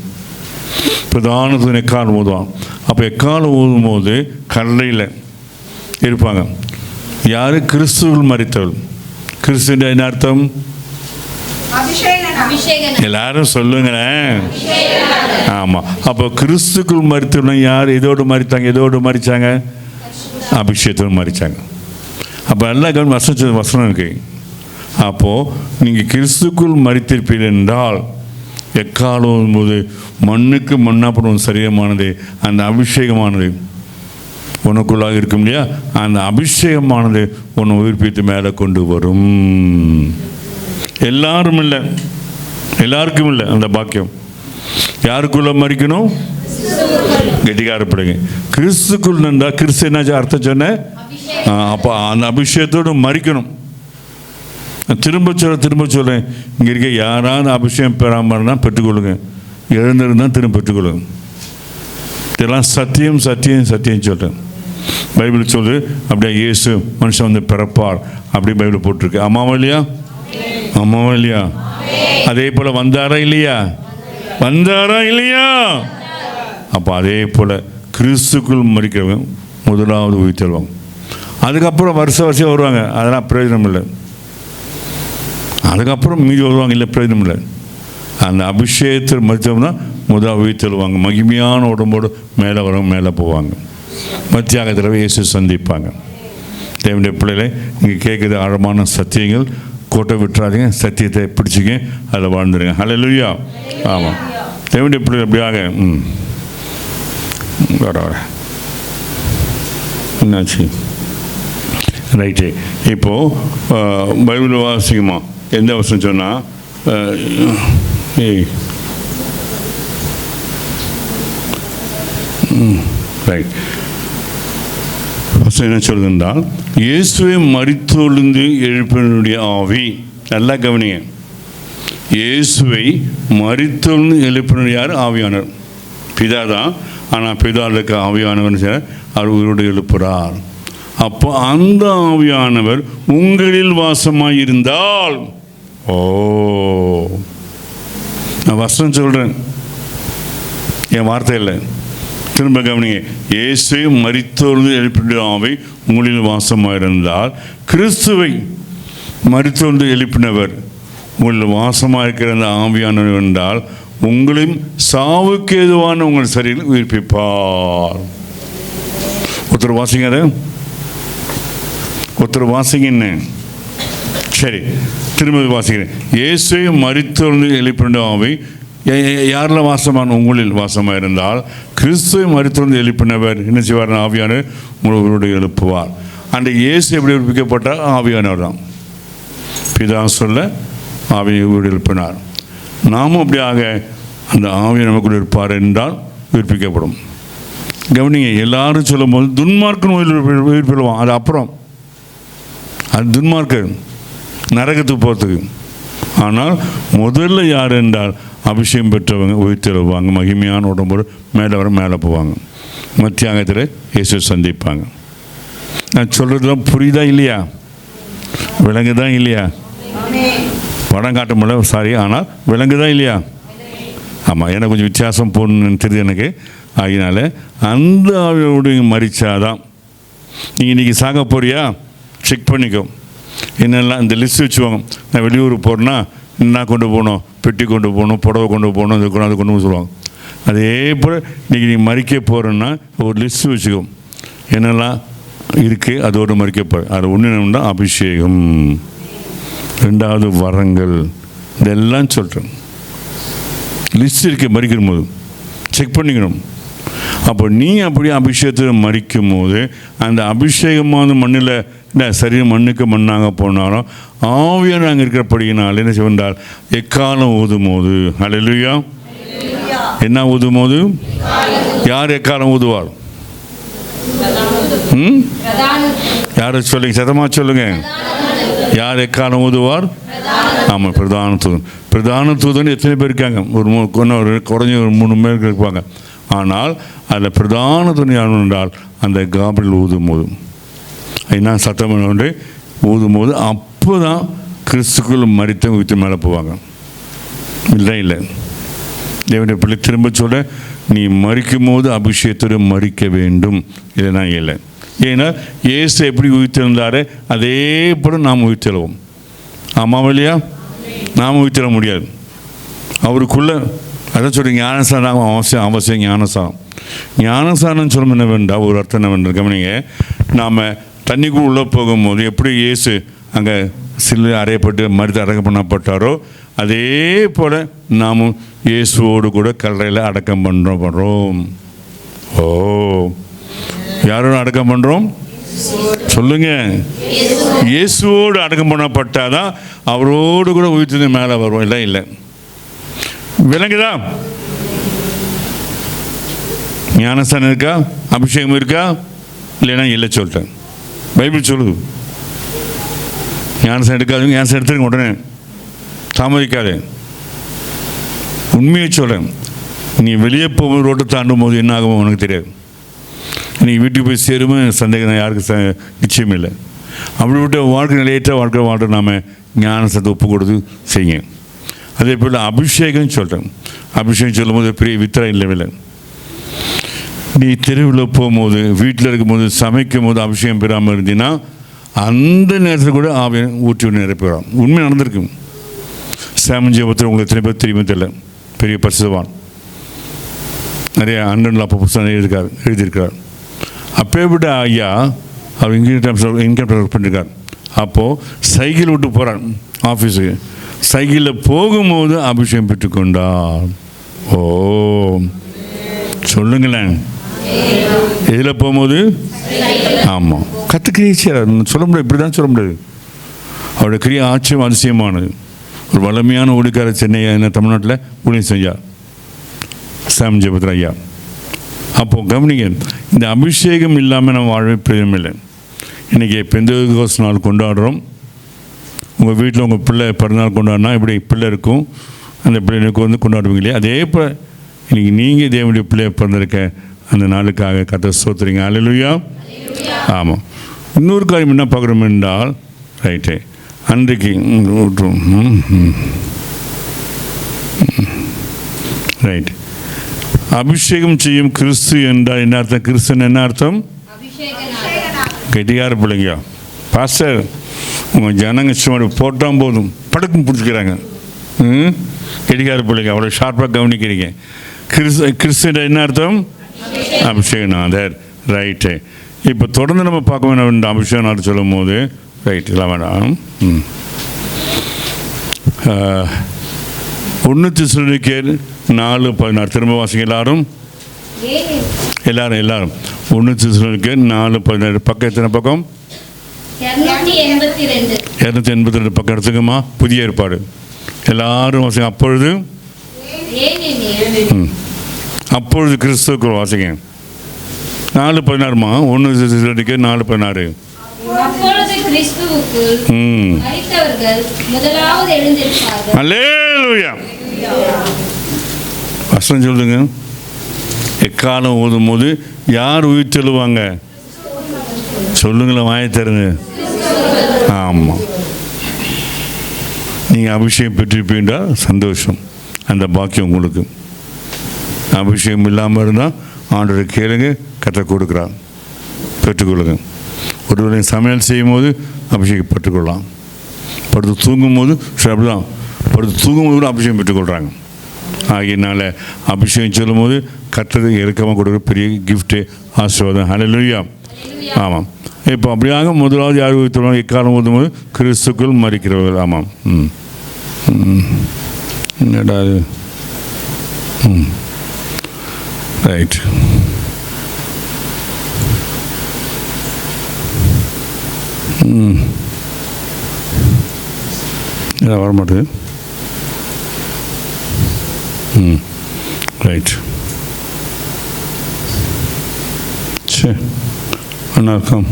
[SPEAKER 4] பிரதானத்துக்கு எக்காலம் ஓதுவான். அப்போ எக்காலம் ஓதும் போது கடலையில் இருப்பாங்க. யார்? கிறிஸ்துவுக்குள் மரித்தவர். கிறிஸ்து என்ன அர்த்தம்? எல்லாரும் சொல்லுங்களேன். ஆமாம். அப்போ கிறிஸ்துக்குள் மரித்தவர்னா யார்? எதோடு மரித்தாங்க? அபிஷேகத்தோடு மரித்தாங்க. அப்போ எல்லா கவனம் வசனம் இருக்கு. அப்போது நீங்கள் கிறிஸ்துக்குள் மரித்திருப்பீர்கள் என்றால் எக்காலம் போது மண்ணுக்கு மண்ணாப்படும் சரீரமானது, அந்த அபிஷேகமானது உனக்குள்ளாக இருக்கும் இல்லையா? அந்த அபிஷேகமானது உன்னை உயிர்ப்பித்து மேலே கொண்டு வரும். எல்லாருக்கும் இல்லை அந்த பாக்கியம். யாருக்குள்ள மறிக்கணும்? கெட்டிக்காரப்படுங்க. கிறிஸ்துக்குள் இருந்தால் கிறிஸ்து என்ன அர்த்தம் சொன்ன? அப்போ அந்த அபிஷேகத்தோடு மறிக்கணும். திரும்ப சொல்கிறேன், இங்கே இருக்க யாராவது அபிஷேகம் பெறாமல்னா பெற்றுக்கொள்ளுங்க. எழுந்திருந்தால் திரும்ப பெற்றுக்கொள்ளுங்க. இதெல்லாம் சத்தியம் சொல்கிறேன். பைபிள் சொல்லு அப்படியே இயேசு மனுஷன் வந்து பிறப்பார் அப்படி பைபிள் போட்டிருக்கு. ஆமாவா இல்லையா? அதே போல் வந்தாரா இல்லையா? வந்தாரா இல்லையா? அப்போ அதே போல் கிறிஸ்துக்குள் மரிக்கிறவங்க முதலாவது உயிர்த்தெழுவாங்க. அதுக்கப்புறம் வருஷம் வருவாங்க, அதெல்லாம் பிரயோஜனம் இல்லை. அதுக்கப்புறம் மீதி வருவாங்க, இல்லை பிரயோஜனம் இல்லை. அந்த அபிஷேகத்தில் மரித்தவங்க முதல் உயிர்த்தெழுவாங்க, மகிமையான உடம்போடு மேலே வரவங்க மேலே போவாங்க, மத்தியாக தடவை இயேசு சந்திப்பாங்க. தேவனுடைய பிள்ளைகளை இங்கே கேட்குறது ஆழமான சத்தியங்கள், கோட்டை விட்டுறாதீங்க, சத்தியத்தை பிடிச்சிங்க, அதில் வாழ்ந்துருங்க. ஹல்லேலூயா. ஆமாம், தேவனுடைய பிள்ளைகள் அப்படியாக வர என்னாச்சு? ரைட்டு. இப்போது பைபிள் வாசிக்குமா? எந்த வருஷம் சொன்னால் ரைட். என்ன சொல்லுதுன்றால், இயேசுவை மரித்தொழுந்து எழுப்பினுடைய ஆவி. நல்லா கவனிங்க, இயேசுவை மரித்தொழுந்து எழுப்பினுடைய யார்? ஆவியானவர். பிதா தான், ஆனால் பிதாவுக்கு ஆவியானவர் அவர் உயிரோடு எழுப்புகிறார். அப்போ அந்த ஆவியானவர் உங்களில் வாசமாக இருந்தால், ஓ நான் வசனம் சொல்கிறேன், என் வார்த்தை இல்லை, திரும்ப கவனிங்க. இயேசுவை மரித்தோர்ந்து எழுப்பினுடைய ஆவி உங்களில் வாசமாக இருந்தால், கிறிஸ்துவை மரித்தோர்ந்து எழுப்பினவர் உங்களில் வாசமாக இருக்கிற அந்த ஆவியானவர் என்றால், உங்களையும் சாவுக்கு ஏதுவான உங்கள் சரீரம் உயிர்ப்பிப்பார். ஒருத்தர் வாசிங்க, அதை ஒருத்தர் வாசிங்கன்னு. சரி, திரும்ப வாசிக்கிறேன். இயேசுவை மரித்தோர்ந்து எழுப்பினுடைய ஆவி யாரில் வாசமான? உங்களில் வாசமாக இருந்தால், கிறிஸ்துவை மரித்தோர்ந்து எழுப்பினவர் என்ன செய்வார்? ஆவியானவர் உங்களோடு எழுப்புவார். அந்த இயேசு எப்படி எழுப்பிக்கப்பட்டால்? ஆவியானவர் தான். பிதா சொல்ல ஆவியோடு எழுப்பினார். நாமும் அப்படியாக அந்த ஆவியை நமக்குள் இருப்பார் என்றால் உயிர்ப்பிக்கப்படும். கவனிங்க, எல்லாரும் சொல்லும் போது துன்மார்க்கன் உயிர்ப்பிடுவான், அது அப்புறம், அது துன்மார்க்கன் நரகத்துக்கு போகிறதுக்கு. ஆனால் முதல்ல யார் என்றால் அபிஷேகம் பெற்றவங்க உயிர்த்தெழுவாங்க, மகிமையான உடம்போடு மேலே வர மேலே போவாங்க, மத்தியாகத்தில் இயேசு சந்திப்பாங்க. நான் சொல்கிறதுலாம் புரியுதா இல்லையா? விலங்குதான் இல்லையா? படம் காட்ட முடியல, சாரி, ஆனால் விலங்குதான் இல்லையா? ஆமாம், எனக்கு கொஞ்சம் வித்தியாசம் போடணுன்னு தெரியுது எனக்கு. அதனால் அந்த ஆவியோடு மரிச்சாதான். நீங்கள் இன்றைக்கி சாக போறியா? செக் பண்ணிக்கோ. என்னெல்லாம் இந்த லிஸ்ட் வச்சுவாங்க. நான் வெளியூர் போகிறேன்னா என்ன கொண்டு போகணும், பெட்டி கொண்டு போகணும், புடவை கொண்டு போகணும், அது கொண்டு அது கொண்டு போக சொல்லுவாங்க. அதே போல் நீங்கள் மறிக்க போகிறேன்னா ஒரு லிஸ்ட்டு வச்சுக்கோ, என்னெல்லாம் இருக்குது அதோடு மறிக்க போகிற. அது ஒன்று என்னன்னா அபிஷேகம், ரெண்டாவது வரங்கள், இதெல்லாம் சொல்கிறேன். லிஸ்ட் இருக்குது. மறிக்கிற போது செக் பண்ணிக்கணும். அப்போ நீ அப்படியே அபிஷேகத்தில் மறிக்கும் போது அந்த அபிஷேகமான மண்ணில் சரி மண்ணுக்கு மண்ணாக போனாலும் ஆவியாக நாங்கள் இருக்கிறபடியினால் என்ன செய்வதால் எக்காலம் ஊதும் போது, ஹல்லேலூயா, என்ன ஊதும் போது? யார் எக்காலம் ஊதுவார்? யாரை சொல்லுங்க, சதமாக சொல்லுங்க. யார் எக்காலம் ஊதுவார்? ஆமாம், பிரதான தூதன். பிரதான தூதன் எத்தனை பேர் இருக்காங்க? ஒரு குறைஞ்ச ஒரு 3 பேர் இருப்பாங்க. ஆனால் அதில் பிரதான துணை என்றால் அந்த காபிரியல் ஊதும் போது, என்ன சத்தம் ஒன்று ஊதும் போது, அப்போ தான் கிறிஸ்துக்குள் மரித்த உயிர்த்து மேலே போவாங்க. இல்லை தேவனுடைய பிள்ளை திரும்ப சொல்ல, நீ மரிக்கும் போது அபிஷேகத்தோடு மரிக்க வேண்டும், இல்லைனா இல்லை. ஏன்னா இயேசு எப்படி உயிர்த்திருந்தாரே அதே போல் நாம் உயிர்த்தெழுவோம். ஆமாம் இல்லையா? நாம் உயிர்த்தெழ முடியாது. அவருக்குள்ளே அதான் சொல்லி ஞானஸ்தானம் அவசியம். ஞானஸ்தானம் சொல்லும் என்னவென்றால் ஒரு அர்த்தம் என்னவென்று கவனிங்க. நாம் தண்ணிக்குள் உள்ளே போகும்போது எப்படி இயேசு அங்கே சில்லு அறையப்பட்டு மறுத்து அடக்கம் பண்ணப்பட்டாரோ அதே போல் நாமும் இயேசுவோடு கூட கல்லறையில் அடக்கம் பண்ணுறோம். ஓ, யாரோட அடக்கம் பண்ணுறோம் சொல்லுங்க? இயேசுவோடு அடக்கம் பண்ணப்பட்டாதான் அவரோடு கூட உயிர்த்து மேலே வருவோம். இல்லை விளங்குதா? ஞானஸ்தானம் இருக்கா? அபிஷேகம் இருக்கா? இல்லைன்னா இல்லை சொல்லிட்டேன். பைபிள் சொல்லுது. ஞானஸ்தானம் எடுக்காதுங்க, ஞானஸ்தானம் எடுத்துருங்க, உடனே தாமதிக்காதே. உண்மையை சொல்கிறேன். நீ வெளியே போகும் ரோட்டை தாண்டும் போது என்ன ஆகும் உனக்கு தெரியாது. நீ வீட்டுக்கு போய் சேருமே சந்தேகம் யாருக்கு நிச்சயம் இல்லை. அப்படி விட்ட வாழ்க்கை நிலையற்ற வாழ்க்கை வாழ்க்கை நாம் ஞானஸ்தானத்தை ஒப்பு கொடுத்து செய்யுங்க. அதே போல் அபிஷேகம் சொல்கிறேன். அபிஷேகம் சொல்லும்போது பெரிய வித்திரை இல்லைவில்லை. நீ தெருவில் போகும்போது, வீட்டில் இருக்கும்போது, சமைக்கும் போது அபிஷேகம் பெறாமல் இருந்தீங்கன்னா அந்த நேரத்தில் கூட ஆவியை ஊற்றி நிரப்பிடுறான். உண்மை நடந்திருக்கும். சாமஞ்சி ஒருத்தர் உங்களுக்கு எத்தனை பேர் தெரியுமே தெரியல, பெரிய பரிசுவான், நிறைய அண்ணன் அப்போ புத்தகம் எழுதியிருக்கார். அப்போ விட ஐயா அவர் இன்கம் ஒர்க் பண்ணியிருக்கார். அப்போது சைக்கிள் விட்டு போகிறார் ஆஃபீஸுக்கு. சைக்கிளில் போகும்போது அபிஷேகம் பெற்றுக்கொண்டார். ஓ சொல்லுங்களேன், எதில் போகும்போது? ஆமாம், கற்றுக்கிறியா சொல்ல முடியாது, இப்படி தான் சொல்ல முடியாது. அவருடைய கிரியை ஆச்சரியம் அதிசயமானது. ஒரு வலிமையான ஊழியக்காரர் சென்னை தமிழ்நாட்டில் ஊழியம் செஞ்சார், சாம் ஜெபத்ரா ஐயா. அப்போது கவனிங்க, இந்த அபிஷேகம் இல்லாமல் நம்ம வாழவே பிரயோஜனம் இல்லை. இன்றைக்கி பெந்தேகோஸ்து நாள் கொண்டாடுறோம். உங்கள் வீட்டில் உங்கள் பிள்ளை பிறந்தநாள் கொண்டாடினா இப்படி பிள்ளை இருக்கும், அந்த பிள்ளைகளுக்கு வந்து கொண்டாடுவீங்க இல்லையா? அதே போல் இன்றைக்கி நீங்கள் தேவனுடைய பிள்ளையை பிறந்திருக்க அந்த நாளுக்காக கர்த்தரை ஸ்தோத்திரிங்க. அல்லேலூயா. ஆமாம். இன்னொரு காரியம் என்ன பார்க்குறோம் என்றால், ரைட்டு, அன்றைக்கு ரைட், அபிஷேகம் செய்யும் கிறிஸ்து என்றால் என்ன அர்த்தம்? கிறிஸ்துன்னு என்ன அர்த்தம்? கெட்டியார பிள்ளைங்க பாஸ்டர், உங்கள் ஜனங்க சும்மா போட்டால் போதும் படுக்கும் பிடிச்சிக்கிறாங்க. கெட்டியார பிள்ளைங்க அவ்வளோ ஷார்ப்பாக கவனிக்கிறீங்க. கிறிஸ்து என்ன அர்த்தம்? அபிஷேகநாதர். ரைட்டு. இப்போ தொடர்ந்து நம்ம பார்க்க வேண்டாம் அபிஷேகநாதர் சொல்லும் போது, ரைட், எல்லாம் வேண்டாம். 1 தெசலோனிக்கேயர் 4:16 திரும்ப வாசிங்க எல்லாரும். 1 தெசலோனிக்கேயர் 4:16 பக்கம் எத்தனை பக்கம்? 282 பக்கம் எடுத்துக்கம்மா. புதிய ஏற்பாடு எல்லாரும் வாசிங்க. அப்பொழுது கிறிஸ்துவுக்குள் வாசிங்க. 4:16மா. 1 தெசலோனிக்கேயர் 4:16. அல்லேலூயா. வசனம் சொல்லுங்க. எக்காலம் ஓதும் போது யார் உயிர் தெழுவாங்க? சொல்லுங்களேன், வாயை தருங்க. ஆமாம், நீங்கள் அபிஷேகம் பெற்றிருப்பீங்களா? சந்தோஷம், அந்த பாக்கியம் உங்களுக்கு. அபிஷேகம் இல்லாமல் இருந்தால் ஆண்டவரை கேளுங்க, கற்று கொடுக்குறான், பெற்றுக்கொள்ளுங்க. ஒருவரை சமையல் செய்யும் போது அபிஷேகம் பெற்றுக்கொள்ளலாம். படுத்து தூங்கும்போது அப்படிதான், படுத்து தூங்கும்போது கூட அபிஷேகம் பெற்றுக்கொள்கிறாங்க. ஆகியனால அபிஷேகம் சொல்லும் போது கற்றது இறக்கமாக கொடுக்குற பெரிய கிஃப்ட்டு, ஆசீர்வாதம். ஹல்லேலூயா. ஆமாம். இப்போ அப்படியாக முதலாவது யார் உயிர்த்தெழுவாங்க? எக்காலம் ஓதும் போது கிறிஸ்துக்குள் மரிக்கிறவர்கள். ஆமாம். என்னடா அது? ரைட். வர மாட்டேது. ரைட். சரி, வணக்கம்.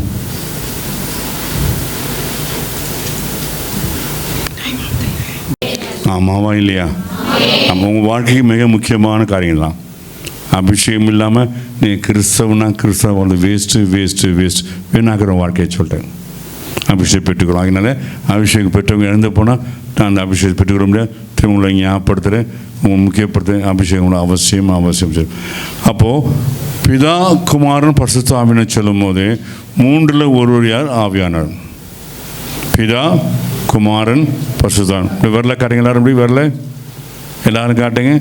[SPEAKER 4] ஆமாவா இல்லையா? நம்ம உங்கள் வாழ்க்கைக்கு மிக முக்கியமான காரியம் தான். அபிஷேகம் இல்லாமல் நீ கிறிஸ்தவனா கிறிஸ்தவ வந்து வேஸ்ட்டு வீணாக்கிற வாழ்க்கையை சொல்லிட்டேன். அபிஷேகம் பெற்றுக்கிறோம். அதனால அபிஷேகம் பெற்றவங்க இழந்து போனால் நான் அந்த அபிஷேகம் பெற்றுக்கிற முடியாது. திரும்ப ஞாபகப்படுத்துகிறேன், உங்கள் முக்கியப்படுத்துகிறேன். அபிஷேகம் அவசியம். அப்போது பிதா குமாரன் பரிசுத்த ஆவியானவர் சொல்லும் போது 3ல் ஒருவர் யார்? ஆவியானவர். பிதா குமாரன் பரிசுத்தான். இப்படி வரல காட்டுங்க எல்லாரும். இப்படி வரல எல்லாரும் காட்டுங்க.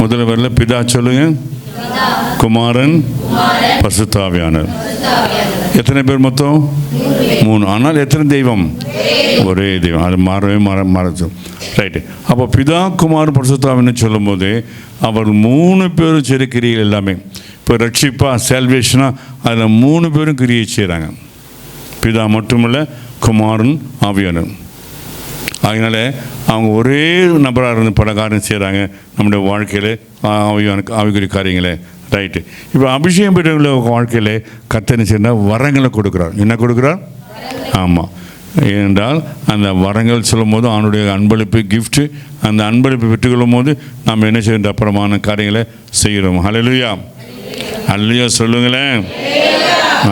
[SPEAKER 4] முதல்ல வரல பிதா சொல்லுங்க, குமாரன் பரிசுத்த ஆவியானவர். எத்தனை பேர் மொத்தம்? 3. ஆனால் எத்தனை தெய்வம்? ஒரே தெய்வம். அது மாறவே ரைட்டு. அப்போ பிதா குமாரன் பரிசுத்த ஆவியானவர் சொல்லும் போது அவர் 3 பேரும் செய்கிற கிரியைகள் எல்லாமே. இப்போ ரட்சிப்பா சால்வேஷனா அதில் 3 பேரும் கிரியை செய்கிறாங்க. பிதா மட்டுமில்ல, குமாரன் ஆவியானவர். அதனால அவங்க ஒரே நபராக இருந்து பல காரியம் செய்கிறாங்க நம்முடைய வாழ்க்கையில், ஆவிக்குரிய காரியங்களே. ரைட்டு. இப்போ அபிஷேகம் பெற்றவங்கள வாழ்க்கையில் கர்த்தர் செய்யறார், வரங்களை கொடுக்குறார். என்ன கொடுக்குறார்? ஆமாம். ஏனென்றால் அந்த வரங்கள் சொல்லும் போது அவனுடைய அன்பளிப்பு கிஃப்ட்டு, அந்த அன்பளிப்பு பெற்றுக்கொள்ளும் போது நாம் என்ன செய்கின்ற அப்புறமான காரியங்களை செய்கிறோம். ஹல்லேலூயா. ஹல்லேலூயா சொல்லுங்களேன்.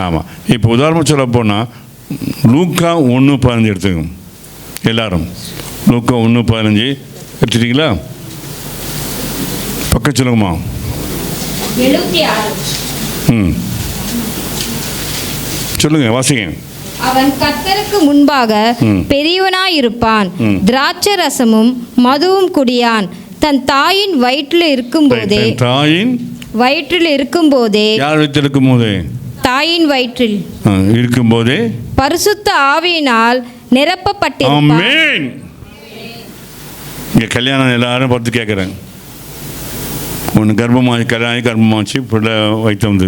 [SPEAKER 4] ஆமாம். இப்போ உதாரணம் சொல்ல போனால் லூக்கா 1:15 எடுத்துக்கோங்க எல்லாரும். லூக்கா 1:15 எடுத்துட்டீங்களா? பக்கம் சொல்லுங்கம்மா.
[SPEAKER 5] 76.
[SPEAKER 4] சொல்லுங்க, வாசிங்க.
[SPEAKER 5] அவன் கர்த்தருக்கு முன்பாக பெரியவனாயிருப்பான், திராட்சை ரசமும் மதுவும் குடியான். தன் தாயின் வயிற்றில் இருக்கும்போதே,
[SPEAKER 4] தாயின்
[SPEAKER 5] வயிற்றில் இருக்கும்போதே,
[SPEAKER 4] யார் வயிற்றில் இருக்கும்போதே?
[SPEAKER 5] தாயின் வயிற்றில்
[SPEAKER 4] இருக்கும்போதே
[SPEAKER 5] பரிசுத்த ஆவியினால் நிரப்பப்பட்டிருப்பான்.
[SPEAKER 4] ஆமென். இங்கே கல்யாணம் எல்லாரும் பார்த்து கேட்குறேன். ஒன்று கல்யாணம் கர்ப்பமாச்சு, பிள்ளை வயிற்று வந்து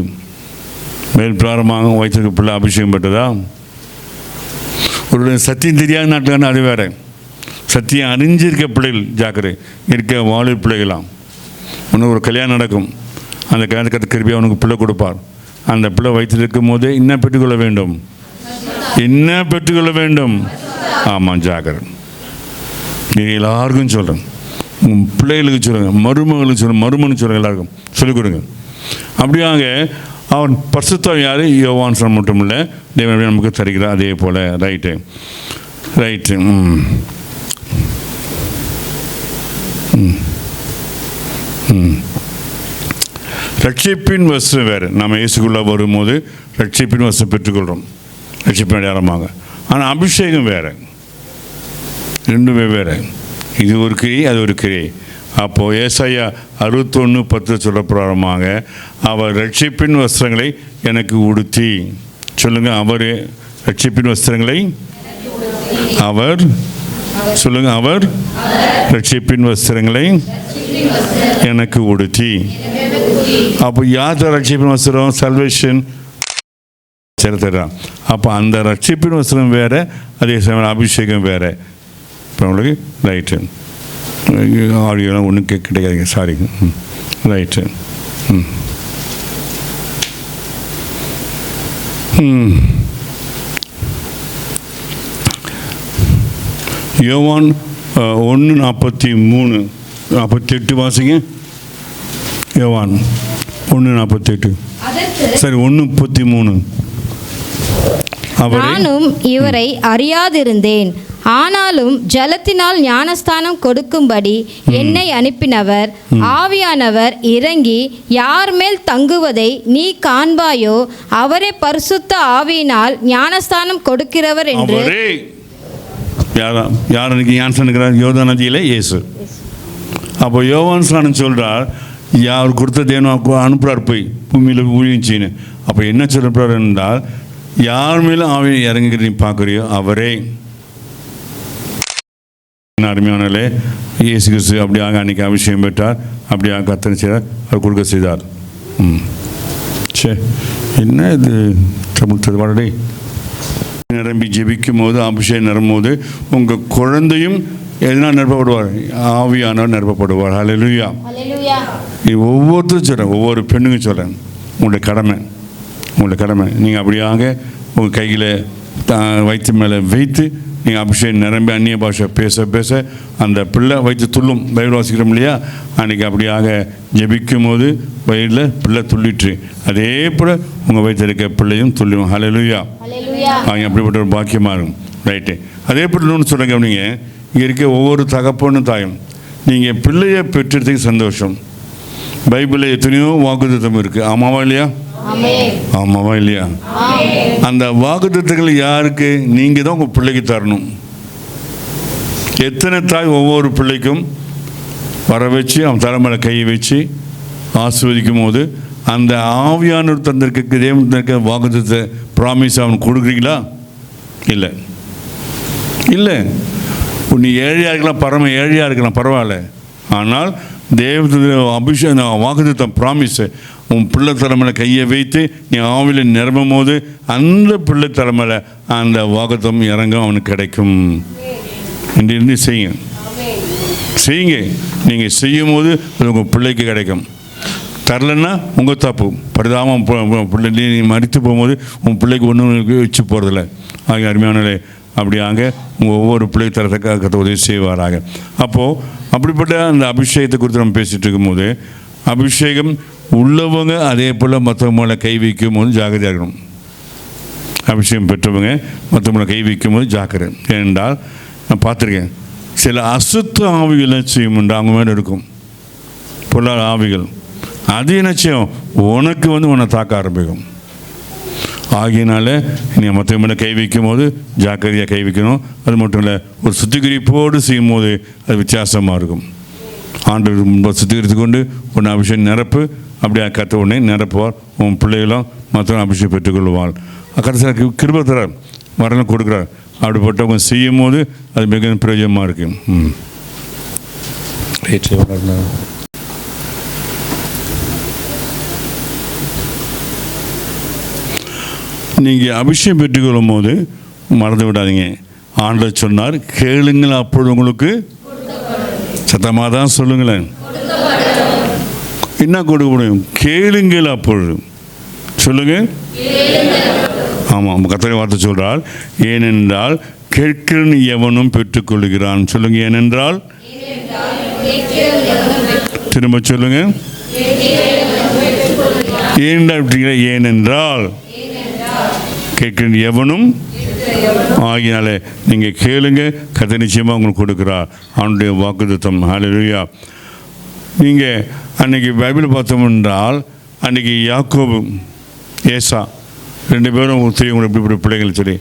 [SPEAKER 4] மேல் பிராரமாக வயிற்றுக்கு பிள்ளை அபிஷேகம் பெற்றதா? ஒரு சத்தியம் தெரியாத நாட்டுக்கான அது வேறு. சத்தியம் அறிஞ்சிருக்க பிள்ளைகள் ஜாக்கிரதை. இருக்க வாலிப பிள்ளைகளாம். ஒன்று ஒரு கல்யாணம் நடக்கும், அந்த கல்யாணத்துக்கு கிருபையாக அவனுக்கு பிள்ளை கொடுப்பார். அந்த பிள்ளை வயிற்றில் இருக்கும் போதே என்ன பெற்றுக்கொள்ள வேண்டும்? என்ன பெற்றுக்கொள்ள வேண்டும்? ஆமாம், ஜாக்கிரதை. நீங்கள் எல்லாருக்கும் சொல்கிறேன், உங்கள் பிள்ளைகளுக்கு சொல்லுங்கள், மருமகளுக்கு சொல்லுங்கள், மருமனுக்கு சொல்லுங்கள், எல்லாருக்கும் சொல்லிக் கொடுங்க. அப்படியாக அவன் பரிசுத்தம் யார்? யோவான் சொன்ன மட்டும் இல்லை, தேவன் நமக்கு தருகிறார். அதே போல் ரைட்டு. ரட்சிப்பின் வசம் வேறு. நம்ம இயேசுக்குள்ளே வரும்போது ரட்சிப்பின் வசம் பெற்றுக்கொள்கிறோம், ரட்சிப்பின் அடையாளமாக. ஆனால் அபிஷேகம் வேறு, ரெண்டுமே வேறு. இது ஒரு கிரி, அது ஒரு கிரி. அப்போது ஏசாயா 61:10 சொல்ல பிரகாரமாக அவர் ரட்சிப்பின் வஸ்திரங்களை எனக்கு உடுத்தி, சொல்லுங்கள், அவர் ரட்சிப்பின் வஸ்திரங்களை அவர் சொல்லுங்கள், அவர் ரட்சிப்பின் வஸ்திரங்களை எனக்கு உடுத்தி. அப்போ யார் ரட்சிப்பின் வஸ்திரம்? சல்வேஷன் செலுத்துறான். அப்போ அந்த ரட்சிப்பின் வஸ்திரம் வேறு, அதே சமயம் அபிஷேகம் வேறு. இப்போ உங்களுக்கு ரைட்டு, ஆடியோலாம் ஒன்றும் கிடைக்காதுங்க, சாரி. ரைட்டு. யோவான் 1:43-48 வாசிங்க. யோவான் 1:48, சரி 1:33.
[SPEAKER 5] நானும் இவரை அறியாதிருந்தேன், ஆனாலும் ஜலத்தினால் ஞானஸ்தானம் கொடுக்கும்படி என்னை அனுப்பினவர் ஆவியானவர் இறங்கி யார் மேல் தங்குவதை நீ காண்பாயோ அவரே பரிசுத்த ஆவியினால் ஞானஸ்தானம் கொடுக்கிறவர் என்று.
[SPEAKER 4] யார் ஞானஸ்தானம்? யோர்தான் நதியிலே இயேசு. அப்போ யோவான் ஸ்நானம் சொல்கிறார், யார் கொடுத்த தேவன் அனுப்புகிறார் போய் பூமியில் ஊழியச்சின்னு. அப்போ என்ன சொல்லப்படுறார் என்றால், யார் மேலும் ஆவியை இறங்குகிற நீ பார்க்குறியோ அவரே. அருமையானே, இயேசு கிறிஸ்து அப்படியாக அன்றைக்கி அபிஷேகம் பெற்றார், அப்படியாக கர்த்தர் செய்தார், அவர் கொடுக்க செய்தார். சரி, என்ன இது தமிழ் வாடடே. நிரம்பி ஜெபிக்கும் போது, அபிஷேகம் நிரம்பும்போது உங்கள் குழந்தையும் எதனால் நிரப்பப்படுவார்? ஆவியானவர் நிரப்பப்படுவார். ஹல்லேலூயா. இது ஒவ்வொருத்தரும் சொல்கிறேன், ஒவ்வொரு பெண்ணுக்கும் சொல்கிறேன், உங்களுடைய கடமை. நீங்கள் அப்படியாக உங்கள் கையில் வயிற்று மேலே வைத்து நீங்கள் அபிஷேகம் நிரம்பி அந்நிய பாஷை பேச அந்த பிள்ளை வயிற்று துள்ளும். பைபிள் வாசிக்கிறோம் இல்லையா? அன்றைக்கி அப்படியாக ஜெபிக்கும் போது வயிறில் பிள்ளை துள்ளிட்டு, அதே போல் உங்கள் வயிற்று இருக்க பிள்ளையும் துள்ளும். ஹல்லேலூயா. அவங்க அப்படிப்பட்ட ஒரு பாக்கியமாக இருக்கும். ரைட்டு. அதே போல் இன்னொன்று சொல்லுங்க, நீங்கள் இங்கே இருக்க ஒவ்வொரு தகப்பனும் தாயும் நீங்கள் பிள்ளையை பெற்றதுக்கு சந்தோஷம். பைபிளில் எத்தனையோ வாக்குத்தத்தம் இருக்குது. ஆமாவா இல்லையா? அந்த வாக்குத்தத்தங்கள் யாருக்கு? நீங்கள் தான் உங்கள் பிள்ளைக்கு தரணும். எத்தனை தாய் ஒவ்வொரு பிள்ளைக்கும் வர வச்சு அவன் தலைமையில கையை வச்சு ஆசீர்வதிக்கும் போது அந்த ஆவியானவர் தந்திருக்க தேவன் தந்திருக்க வாக்குத்தத்த ப்ராமிஸ் அவன் கொடுக்குறீங்களா? இல்லை. நீ ஏழையாக இருக்கலாம், பரம ஏழையாக இருக்கலாம், பரவாயில்ல. ஆனால் தேவ அபிஷேகம் வாக்குத்தத்தம் ப்ராமிஸை உன் பிள்ளை தலைமையில் கையை வைத்து நீ ஆவியில் நிரம்பும் போது அந்த பிள்ளை தலைமையில் அந்த வாக்குத்தம் இறங்கும், அவனுக்கு கிடைக்கும். இன்றிருந்து செய்யுங்க. நீங்கள் செய்யும் போது அது உங்கள் பிள்ளைக்கு கிடைக்கும். தரலன்னா உங்கள் தப்பு. பரிதாபம் பிள்ளை நீ மறித்து போகும்போது உன் பிள்ளைக்கு ஒன்று வச்சு போகிறதில்ல. ஆகிய அருமையானே, அப்படியாக உங்கள் ஒவ்வொரு பிள்ளை தரத்துக்காக கத்த உதவி செய்வாராக. அப்போது அப்படிப்பட்ட அந்த அபிஷேகத்தை குறித்து நம்ம பேசிகிட்டு இருக்கும்போது, அபிஷேகம் உள்ளவங்க அதே போல் மற்றவங்க மேலே கை வைக்கும் போது ஜாக்கிரதையாக இருக்கணும். அபிஷேகம் பெற்றவங்க மற்றவங்களை கை வைக்கும் போது ஜாக்கிரதை. ஏனென்றால் நான் பார்த்துருக்கேன், சில அசுத்த ஆவிகள் என்ன செய்யும் என்று அவங்க மேலே இருக்கும், பொல்லாத ஆவிகள். அது என்ன செய்யும், உனக்கு உன்னை தாக்க ஆரம்பிக்கும். ஆகியனால நீ மற்ற மேலே கை வைக்கும் போது ஜாக்கிரதையாக கை வைக்கணும். அது மட்டும் இல்லை, ஒரு சுத்திகரிப்போடு செய்யும் போது அது வித்தியாசமாக இருக்கும். ஆண்டவர் ரொம்ப சுத்திகரித்து கொண்டு உன்னை அபிஷேகம் நிரப்பு. அப்படியே கற்ற உடனே நிரப்புவார். உன் பிள்ளைகளும் மற்றவங்க அபிஷேகம் பெற்றுக்கொள்வாள். கடைசியாக கிருபை தர வரலாம் கொடுக்குறார். அப்படிப்பட்டவங்க செய்யும் போது அது மிக பிரயோஜனமாக இருக்கும். நீங்கள் அபிஷேகம் பெற்றுக்கொள்ளும் போது மறந்து விடாதீங்க, ஆண்டவர் சொன்னார், கேளுங்கள் அப்பொழுது உங்களுக்கு சத்தமாக தான் சொல்லுங்களேன். என்ன கொடுக்க முடியும்? கேளுங்கள் அப்பொழுது சொல்லுங்க. ஆமாம், கர்த்தருடைய வார்த்தை சொல்றால், ஏனென்றால் கேட்கிறன் எவனும் பெற்றுக்கொள்கிறான். சொல்லுங்க, ஏனென்றால். திரும்ப சொல்லுங்க, ஏனென்றால் கேட்கிறன் எவனும். ஆகினாலே நீங்கள் கேளுங்க, கர்த்தர் நிச்சயமாக உங்களுக்கு கொடுக்குறார். அவனுடைய வாக்குத்தத்தம். ஹல்லேலூயா. நீங்கள் அன்றைக்கி பைபிள் பார்த்தோம் என்றால், அன்றைக்கி யாக்கோபு ஏசா 2 பேரும் தெரியும் இப்படி பிள்ளைகள் சொல்லி.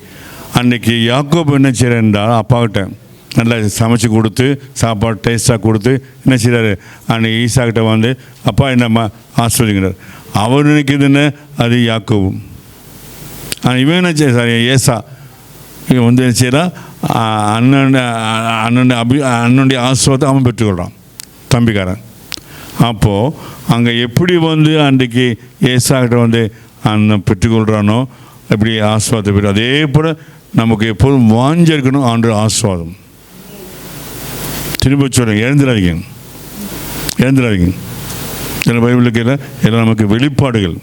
[SPEAKER 4] அன்றைக்கி யாக்கோபு என்ன செய்கிறார் என்றால், அப்பாக்கிட்ட நல்லா சமைச்சு கொடுத்து சாப்பாடு டேஸ்ட்டாக கொடுத்து என்ன செய்கிறாரு, அன்றைக்கி ஈசாக்கிட்ட அப்பா என்னம்மா ஆஸ்வதிக்கிறார். அவர் நினைக்கிதுன்னு அது யாக்கோபு. இவன் என்ன செய்ய ஏசா இவன் என்ன செய்கிறான், அண்ணனுடைய ஆசிர்வாதத்தை அவன் பெற்றுக்கொள்கிறான், தம்பிக்காரன். அப்போது அங்கே எப்படி அன்றைக்கு ஏசாக்கிட்ட அண்ணன் பெற்றுக்கொள்கிறானோ அப்படி ஆசிர்வாதத்தை பெற்று, அதே போல் நமக்கு எப்போதும் வாஞ்சிருக்கணும் ஆண்டு ஆசிர்வாதம். திரும்ப சொல்கிறேன், எழுந்துடாதீங்க. இதில் பைபிளுக்கு எல்லாம் நமக்கு வெளிப்பாடுகள்.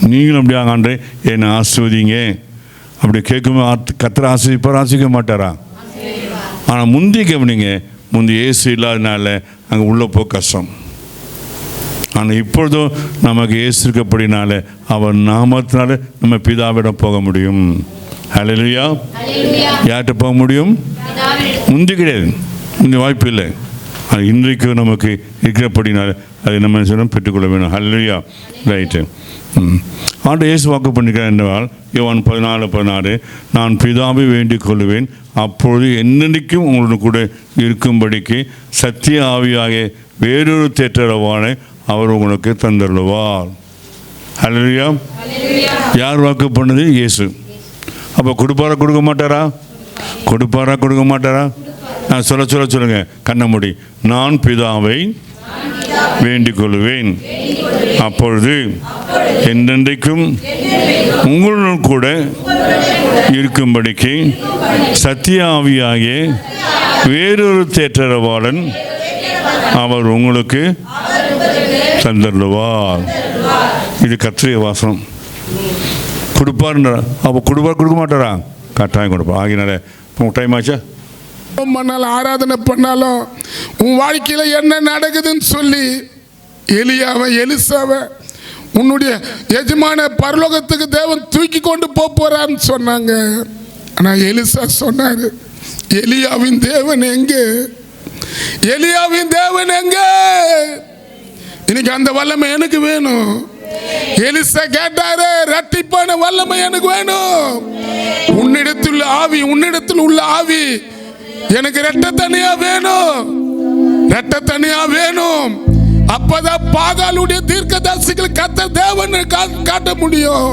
[SPEAKER 4] நீங்களும் அப்படியே ஆண்டே என்னை ஆசிர்வதிங்க அப்படி கேட்கும்போது கர்த்தர் ஆசிக்க மாட்டாரா? ஆனால் முந்தைய கவனிங்க, முந்தைய இயேசு இல்லாதனால அங்கே உள்ளே போக கஷ்டம். ஆனால் இப்பொழுதும் நமக்கு இயேசு இருக்கப்படினால அவர் நாமத்தினால நம்ம பிதாவிடம் போக முடியும். ஹல்லேலூயா. யார்கிட்ட போக முடியும்? முந்தி கிடையாது, முந்தைய வாய்ப்பு இல்லை. அது இன்றைக்கு நமக்கு இருக்கிறபடினால அதை நம்ம சொல்ல பெற்றுக்கொள்ள வேணும். ஹல்லேலூயா. ரைட்டு. ஆண்டு இயேசு வாக்கு பண்ணிக்கிறார் என்றால், யோவான் 14:16, நான் பிதாவை வேண்டிக் கொள்ளுவேன், அப்பொழுது என்னென்னைக்கும் உங்களுடன் கூட இருக்கும்படிக்கு சத்திய ஆவியாக வேறொரு தேற்றரவான அவர் உங்களுக்கு தந்தருள்வார். ஹல்லேலூயா. யார் வாக்கு பண்ணது? இயேசு. அப்போ கொடுப்பாரா கொடுக்க மாட்டாரா? சொல்லுங்க, கண்ண மூடி. நான் பிதாவை வேண்டிக் கொள்ளுவேன், அப்பொழுது என்றென்றைக்கும் உங்களுடன் கூட இருக்கும்படிக்கு சத்திய ஆவியாகிய வேறொரு தேற்றரவாளன் அவர் உங்களுக்கு தந்தருள்வார். இது கர்த்தருடைய வாசனம். கொடுப்பாருன்றார். அப்போ கொடுக்க மாட்டாரா? கட்டாயம் கொடுப்பார். ஆகினால டைம் ஆச்சா?
[SPEAKER 1] பண்ணாலும் ஆராதனை பண்ணாலும் உன் வாழ்க்கையில் என்ன நடக்குதுன்னு சொல்லி எலிசாவை உன்னுடைய எஜமான பரலோகத்துக்கு தேவன் தூக்கி கொண்டு போறான்னு சொன்னாங்க. ஆனால் எலிசா சொன்னார், எலியாவின் தேவன் எங்கே? இன்னைக்கு அந்த வல்லமை எனக்கு வேணும். எலிசா கேட்டாரு, இரட்டிப்பான வல்லமை எனக்கு வேணும். உன்னிடத்தில் உள்ள ஆவி எனக்கு ரெட்ட தனியா வேணும். அப்பதான் பாகாலுடைய தீர்க்கதரிசிகள் கர்த்தர் தேவன் காட்ட முடியும்.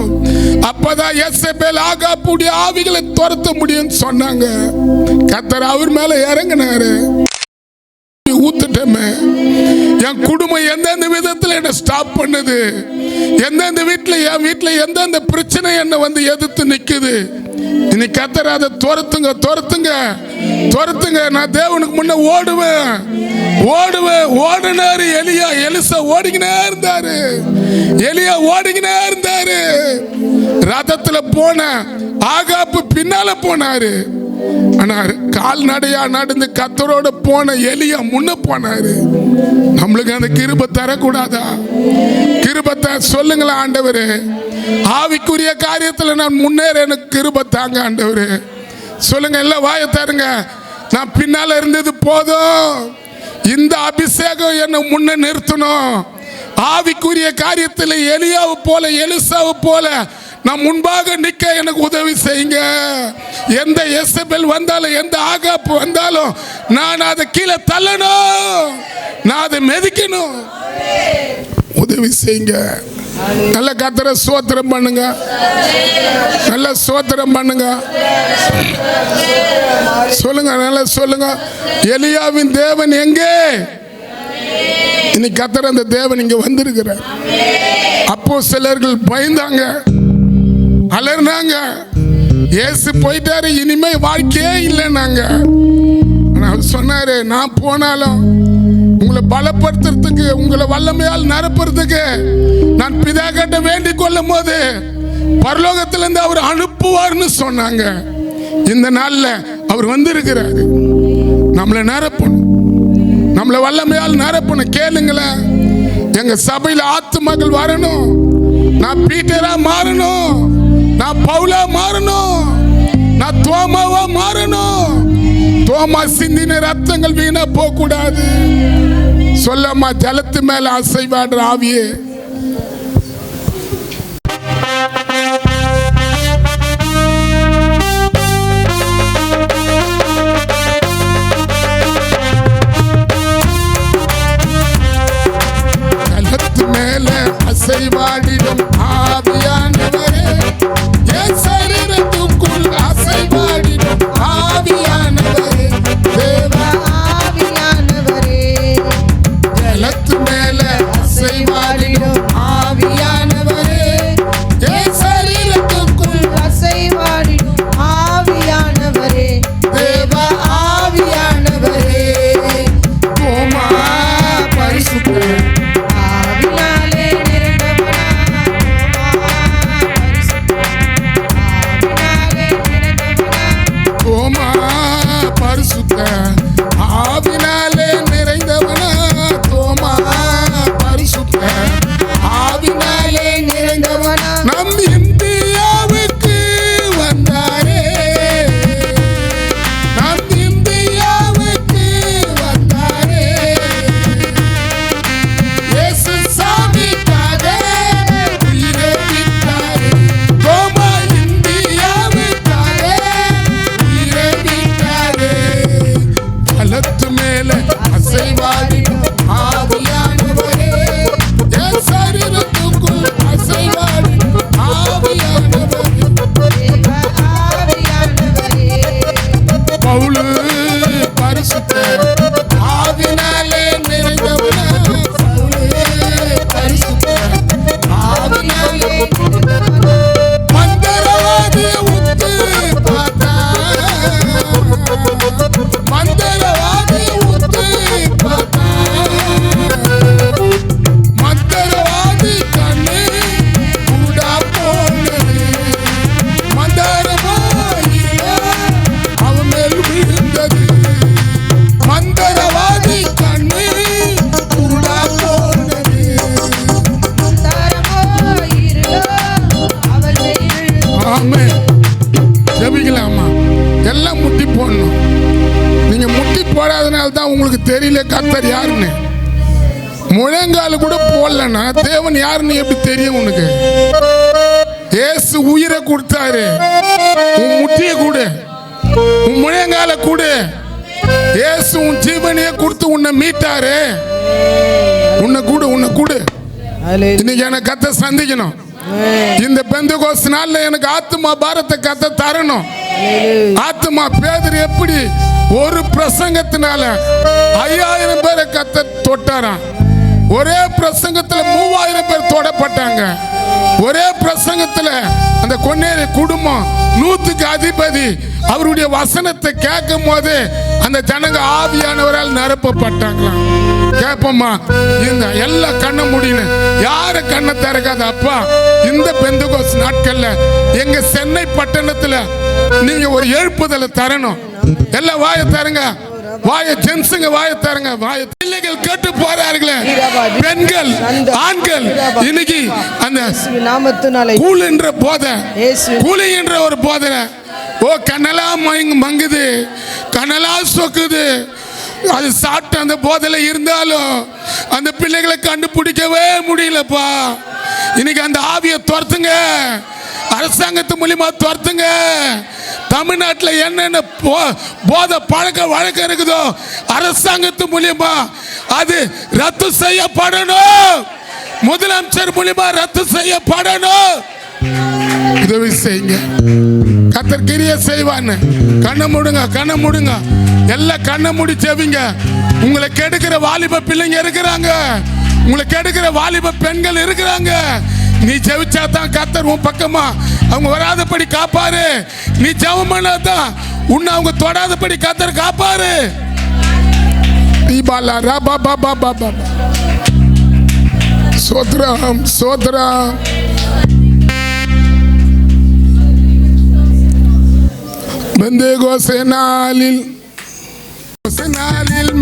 [SPEAKER 1] அப்பதான் எசபேல் ஆகாபுடைய ஆவிகளை துரத்த முடியும் சொன்னாங்க. கர்த்தர் அவர் மேல இறங்கினாரு. ஊத்துட்டமே, என் குடும்பம் எந்தெந்த விதத்தில் என்ன ஸ்டாப் பண்ணுது, எந்தெந்த என் வீட்டில் எந்தெந்த பிரச்சனை என்ன எதிர்த்து நிக்குது. இன்னைக்கு கர்த்தர் அதை துரத்துங்க. நான் தேவனுக்கு முன்ன ஓடினாரு. எலிசா ஓடிக்கினே இருந்தாரு. ரதத்துல போன ஆகாப்பு பின்னால போனாரு. ஆனா கால்நடையா நடந்து கர்த்தரோட போன எலியா முன்ன போனாரு. நம்மளுக்கு அந்த கிருபை தரக்கூடாதா? கிருபை சொல்லுங்களா ஆண்டவரே, ஆவிக்குரிய காரியத்துல நான் முன்னேற எனக்கு கிருபை தாங்க ஆண்டவரே. சொல்லுங்க, எல்லாம் வாயை தருங்க. நான் பின்னால இருந்தது போதும், இந்த அபிஷேகம் என்னை முன்ன நிறுத்தணும். ஆவிக்குரிய காரியத்தில் எலியாவை போல எலிசாவை போல நான் முன்பாக நிற்க எனக்கு உதவி செய்யுங்க. எந்த எசபெல் வந்தாலும் எந்த ஆகாப்பு வந்தாலும் நான் அதை கீழே தள்ளணும், நான் அதை மிதிக்கணும். உதவி செய்யுங்க. நல்ல கர்த்தரை ஸ்தோத்திரம் பண்ணுங்க, நல்ல ஸ்தோத்திரம் பண்ணுங்க. சொல்லுங்க, நல்ல சொல்லுங்க. எலியாவின் தேவன் எங்கே? இன்னைக்கு கர்த்தர் அந்த தேவன் இங்க வந்திருக்கிறார். அப்போ சிலர்கள் பயந்தாங்க, அலர்னாங்க. இயேசு போயிட்டாரு, இனிமே வாழ்க்கையே இல்லைன்னாங்க. அவர் சொன்னாரு, நான் போனாலும் உங்களை பலப்படுத்துறதுக்கு, உங்களை வல்லமையால் நிரப்புறதுக்கு நான் பிதா கிட்ட வேண்டிக் கொள்ளும் போது பரலோகத்திலிருந்து அவர் அனுப்புவார்னு சொன்னாங்க. இந்த நாள்ல அவர் வந்திருக்கிறாரு. நம்மளை நிரப்பணும், நம்மளை வல்லமையால் நிரப்பணும். கேளுங்களேன், எங்க சபையில் ஆத்துமக்கள் வரணும். நான் பீட்டரா மாறணும், நான் பவுலா மாறணும், நான் தோமாவா மாறணும். தோமா சிந்தின ரத்தங்கள் வீணா போக கூடாது. சொல்லம்மா, ஜலத்து மேல அசைவாடுற ஆவியே, ஜலத்து மேல அசைவாடிடும் ஆவியானவரே, என் சரீரத்துக்குள் அசைவாடிடும் ஆவியானவரே, தேவ
[SPEAKER 3] ஆவியானவரே,
[SPEAKER 1] ஜலத்து மேல அசைவாடிடும் ஆவியானவரே, என் சரீரத்துக்குள்
[SPEAKER 3] அசைவாடிடும் ஆவியானவரே, தேவ ஆவியானவரே,
[SPEAKER 1] தோமா பரிசுத்த
[SPEAKER 3] ஆவினாலே நிறைந்தவனா, ஆவினாலே நிறைந்தவனா,
[SPEAKER 1] தோமா பரிசுத்த ஆவினாலே நிறைந்தவனா, தோமா பரிசுத்த ஆவினாலே நிறைந்தவனா, நம் இந்தியாவுக்கு வந்தாரே, நம் இந்தியாவுக்கு வந்தாரே, இயேசு சாமிக்காக உயிரை விட்டாரே, தோமா இந்தியாவுக்காக உயிரை விட்டாரே. பலத்து மேல அசைவாடிடும் ஆவியானவரே, என் சரீரத்துக்குள் அசைவாடிடும் ஆவியானவரே,
[SPEAKER 3] தேவ ஆவியானவரே,
[SPEAKER 1] பவுலு பரிசுத்த ஆவினாலே நிறைந்தவனா, பவுலு பரிசுத்த ஆவினாலே
[SPEAKER 3] நிறைந்தவனா,
[SPEAKER 1] மந்திரவாதியை உத்து பார்த்தா, மந்திரவாதியை உத்து பார்த்தா, மந்திரவாதி கண்ணு கூடா போனது, மந்திரமா இல்ல அவன் மேல் விழுந்தது, மந்திரவாதி கண்ணு கூடா போனது.
[SPEAKER 3] தரமோ இருளோ அவள் மேல்
[SPEAKER 1] ஆமே, ஜெபிக்கலாமா? எல்லாம் முட்டி போடணும். நீங்க முட்டி போடாதனால தான் உங்களுக்கு தெரியல கர்த்தர் யாருன்னு. முழங்கால கூட போடலன்னா தேவன் யாருன்னு எப்படி தெரியும் உனக்கு? இயேசு உயிரை கொடுத்தாரு, உன் முட்டியை கொடு, உன் முழங்கால கொடு. இயேசு உன் ஜீவனையே கொடுத்து உன்னை மீட்டாரு. உன்னை கூடு, உன்னை கூடு. இன்னைக்கு எனக்கு கத்த சந்திக்கணும். இந்த பெந்தகோஸ்து நாள்ல எனக்கு ஆத்துமா பாரத்தை கத்த தரணும். ஆத்துமா பேதுரு எப்படி ஒரு பிரசங்கத்தினால 5000 பேரை கத்த தொட்டாராம். ஒரே பிரசங்கத்துல 3000 பேர் தொடப்பட்டாங்க. ஒரே பிரசங்கத்துல அந்த கொன்னேரி குடும்பம் 100க்கு அதிபதி அவருடைய வசனத்தை கேட்கும் போது அந்த ஜனங்க ஆவியானவரால் நிரப்பப்பட்டாங்களாம். கேட்போமா? இந்த எல்லா கண்ணை முடியணும், யாரு கண்ணை திறக்காத அப்பா. இந்த பெந்தகோஸ்து நாட்கள்ல எங்க சென்னை பட்டணத்துல நீங்க ஒரு எழுப்புதலை தரணும். எல்லாம் வாயை தருங்க, வாயை ஜென்ஸுங்க வாயை தருங்க, வாயை. பிள்ளைகள் கேட்டு போறார்களே, பெண்கள் ஆண்கள் இன்னைக்கு அந்த
[SPEAKER 3] நாமத்தினாலே
[SPEAKER 1] கூல் என்ற போதை,
[SPEAKER 3] இயேசு
[SPEAKER 1] கூலி என்ற ஒரு போதனை ஓ கண்ணெல்லாம் மங்குது, கண்ணெல்லாம் சொக்குது. அது சாப்பிட்டு அந்த போதையில இருந்தாலும் அந்த பிள்ளைகளை கண்டுபிடிக்கவே முடியலப்பா. இன்னைக்கு அந்த ஆவியை துரத்துங்க, அரசாங்கத்து மூலியமா துரத்துங்க. தமிழ்நாட்டில் என்னென்ன போதை பழக்க வழக்கம் இருக்குதோ அரசாங்கத்து மூலியமா அது ரத்து செய்யப்படணும். முதலமைச்சர் மூலியமா ரத்து செய்யப்படணும். உதவி செய்யுங்க. கர்த்தர் கிரியை செய்வான்னு. கண்ணை மூடுங்க, கண்ணை மூடுங்க, எல்லாம் கண்ணை மூடி செவிங்க. உங்களை கெடுக்கிற வாலிப பிள்ளைங்க இருக்கிறாங்க, உங்களை கெடுக்கிற வாலிப பெண்கள் இருக்கிறாங்க. நீ ஜெபிச்சா தான் கர்த்தர் உன் பக்கமா அவங்க வராதபடி காப்பாரு. நீ ஜெபம் பண்ணாதான் உன்னை அவங்க தொடாதபடி கர்த்தர் காப்பாரு. தீபாலா ரபா பாபா பாபா சோத்ரம் சோத்ரம். பெந்தேகோஸ்தே நாளில்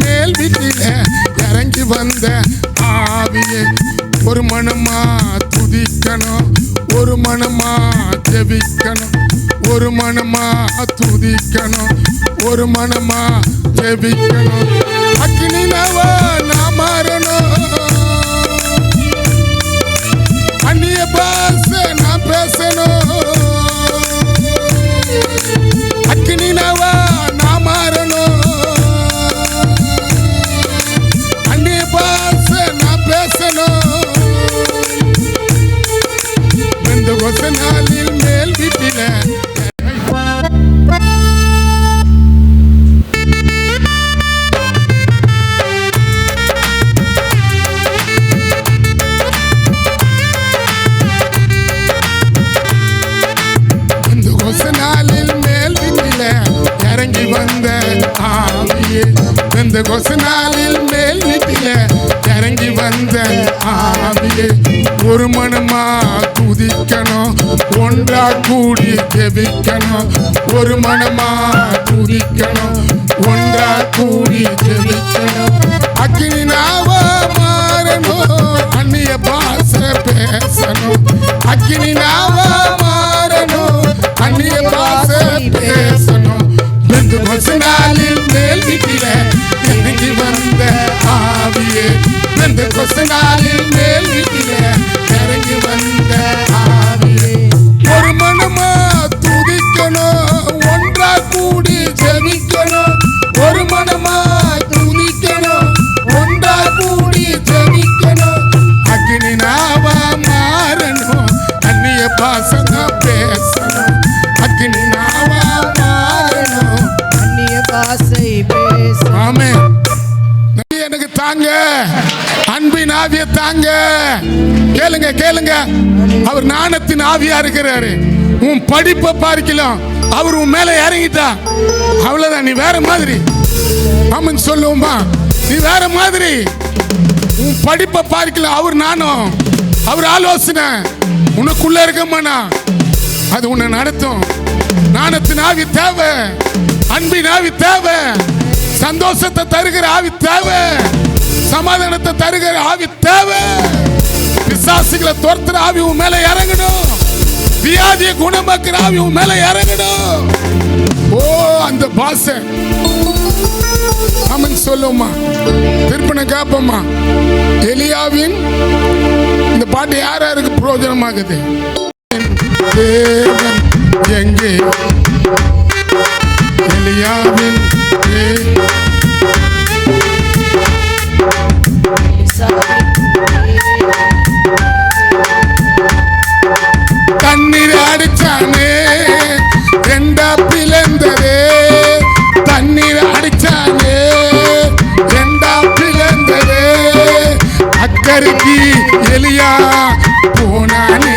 [SPEAKER 1] மேல் வீட்டில இறங்கி வந்த ஆவியே, ஒரு மனமா துதிக்கணும், ஒரு மனமா ஜெபிக்கணும், ஒரு மனமா துதிக்கணும், ஒரு மனமா ஜெபிக்கணும். அக்கினினவா நான் மாறணும், அந்நிய பாஷை நான் பேசணும். அக்கினினவா நான் மாறணும், அந்நிய பாஷை நான் பேசணும். பெந்தேகோஸ்தே நாளில் மேல் வீட்டில இறங்கி வந்த ஆவியே, பெந்தேகோஸ்தே நாளில் மேல் வீட்டில இறங்கி வந்த ஆவியே, ஒரு மனமா துதிக்கணும், ஒன்றா கூடி ஜெபிக்கணும், ஒரு மனமா துதிக்கணும், ஒன்றா கூடி ஜெபிக்கணும். அக்கினினாவா மாறணும், அந்நிய பாஷை பேசணும். அக்கினினாவா மாறணும், அந்நிய பாஷை பேசணும். பெந்தேகோஸ்தே நாளில் மேல் வீட்டில இறங்கி வந்த ஆவியே, பெந்தேகோஸ்தே நாளில் மேல் வீட்டில இறங்கி வந்த ஆவியே, ஒரு மனமா துதிக்கணும், ஒன்றா கூடி ஜெபிக்கணும், ஒரு மனமா துதிக்கணும், ஒன்றா கூடி ஜெபிக்கணும். அக்கினினாவா மாறணும், அந்நிய பாஷை பேசணும். அக்கினினாவா மாறணும்,
[SPEAKER 3] அந்நிய பாஷை பேச.
[SPEAKER 1] ஆமென். எனக்கு தாங்க, அன்பின் ஆவியை தாங்க. கேளுங்க கேளுங்க, அவர் ஞானத்தின் ஆவியா இருக்கிறாரு. உன் படிப்பை பார்க்கலாம், அவர் உன் மேல இறங்கிட்டா அவ்வளவுதான், நீ வேற மாதிரி. ஆமென் சொல்லுவோமா? நீ வேற மாதிரி. உன் படிப்பை பார்க்கலாம், அவர் நானும், அவர் ஆலோசனை உனக்குள்ள இருக்கமானா அது உன்னை நடத்தும். ஞானத்தின் ஆவி தேவை, அன்பின் ஆவி தேவை, சந்தோஷத்தை தருகிற ஆவி தேவை, சமாதானத்தை தருகிற ஆவி தேவை. பிசாசுகளை துரத்துற ஆவி உன் மேல இறங்கணும், வியாதியை குணமாக்குற ஆவி உன் மேல இறங்கணும். ஓ அந்த பாஷை ஆமென் சொல்லுமா? திருப்பண காப்பமா? எலியாவின் இந்த பாட்டு யார் யாருக்கு பிரயோஜனமாகுது? தேவன் எங்கே? எலியாவின் தண்ணீர் அடிச்சானே, ரெண்டா பிளந்ததே. தண்ணீர் அடிச்சானே, ரெண்டா பிளந்ததே. அக்கறைக்கு எலியா போனானே,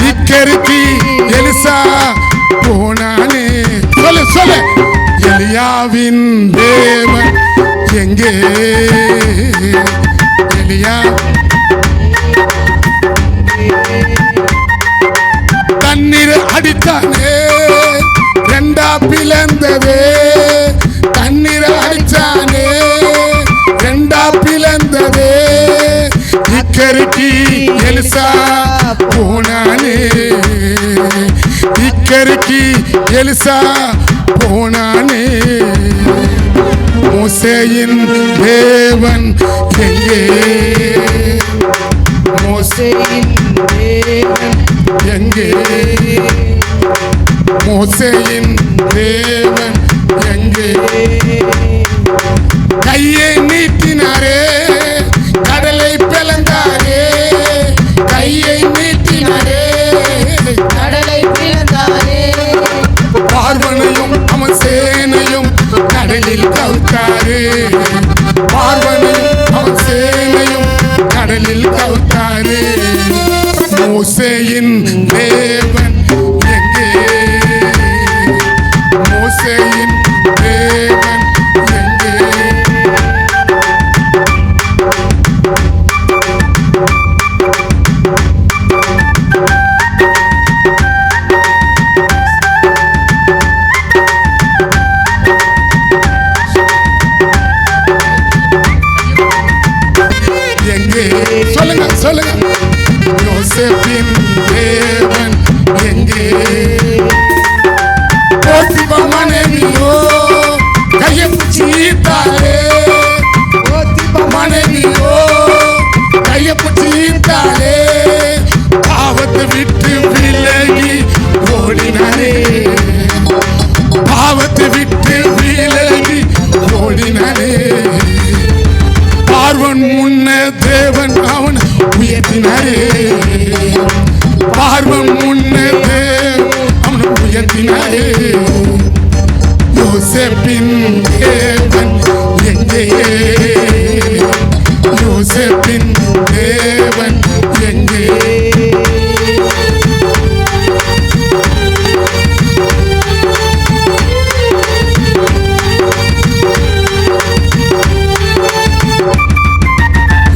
[SPEAKER 1] இக்கரைக்கு எலிசா போனானே. சொல்லு சொல்லு. எலியாவின் தேவன் எங்கே? எலியா தண்ணீர் அடித்தானே, ரெண்டா பிளந்ததே. தண்ணீர் அடிச்சானே, ரெண்டா பிளந்ததே. இக்கரைக்கு எலிசா போனானே, இக்கரைக்கு எலிசா போனானே. மோசேயின் தேவன் எங்கே?
[SPEAKER 3] மோசேயின் தேவன்
[SPEAKER 1] எங்கே? மோசேயின் தேவன் எங்கே? கையை நீட்டினாரே, கடலை பிளந்தாரே. கையை நீட்டினாரே,
[SPEAKER 2] கடலை பிளந்தாரே.
[SPEAKER 1] பார்வனையும் அவன் சேனையும் கடலில் கவுத்தாரே. பார்வனையும் அவன் சேனையும் கடலில் கவுத்தாரே. மோசேயின் தேவன் எங்கே? மோசேயின் தேவன் எங்கே? எங்கே? சொல்லுங்க சொல்லுங்க. யோசேப்பின் தேவன் எங்கே? போத்திபா மனைவியோ கையை பிடிச்சி ஈர்த்தாளே. போத்திபா மனைவியோ கையை பிடிச்சி ஈர்த்தாளே. பாவத்தை விட்டு விலகி ஓடினாரே. பாவத்தை விட்டு விலகி ஓடினாரே. பார்வன் முன்ன தேவன் அவன் உயர்த்தினாரே. பார்வன் முன்ன தேவன் அவன் உயர்த்தினாரே. யோசேப்பின் தேவன் எங்கே? யோசேப்பின் தேவன் எங்கே?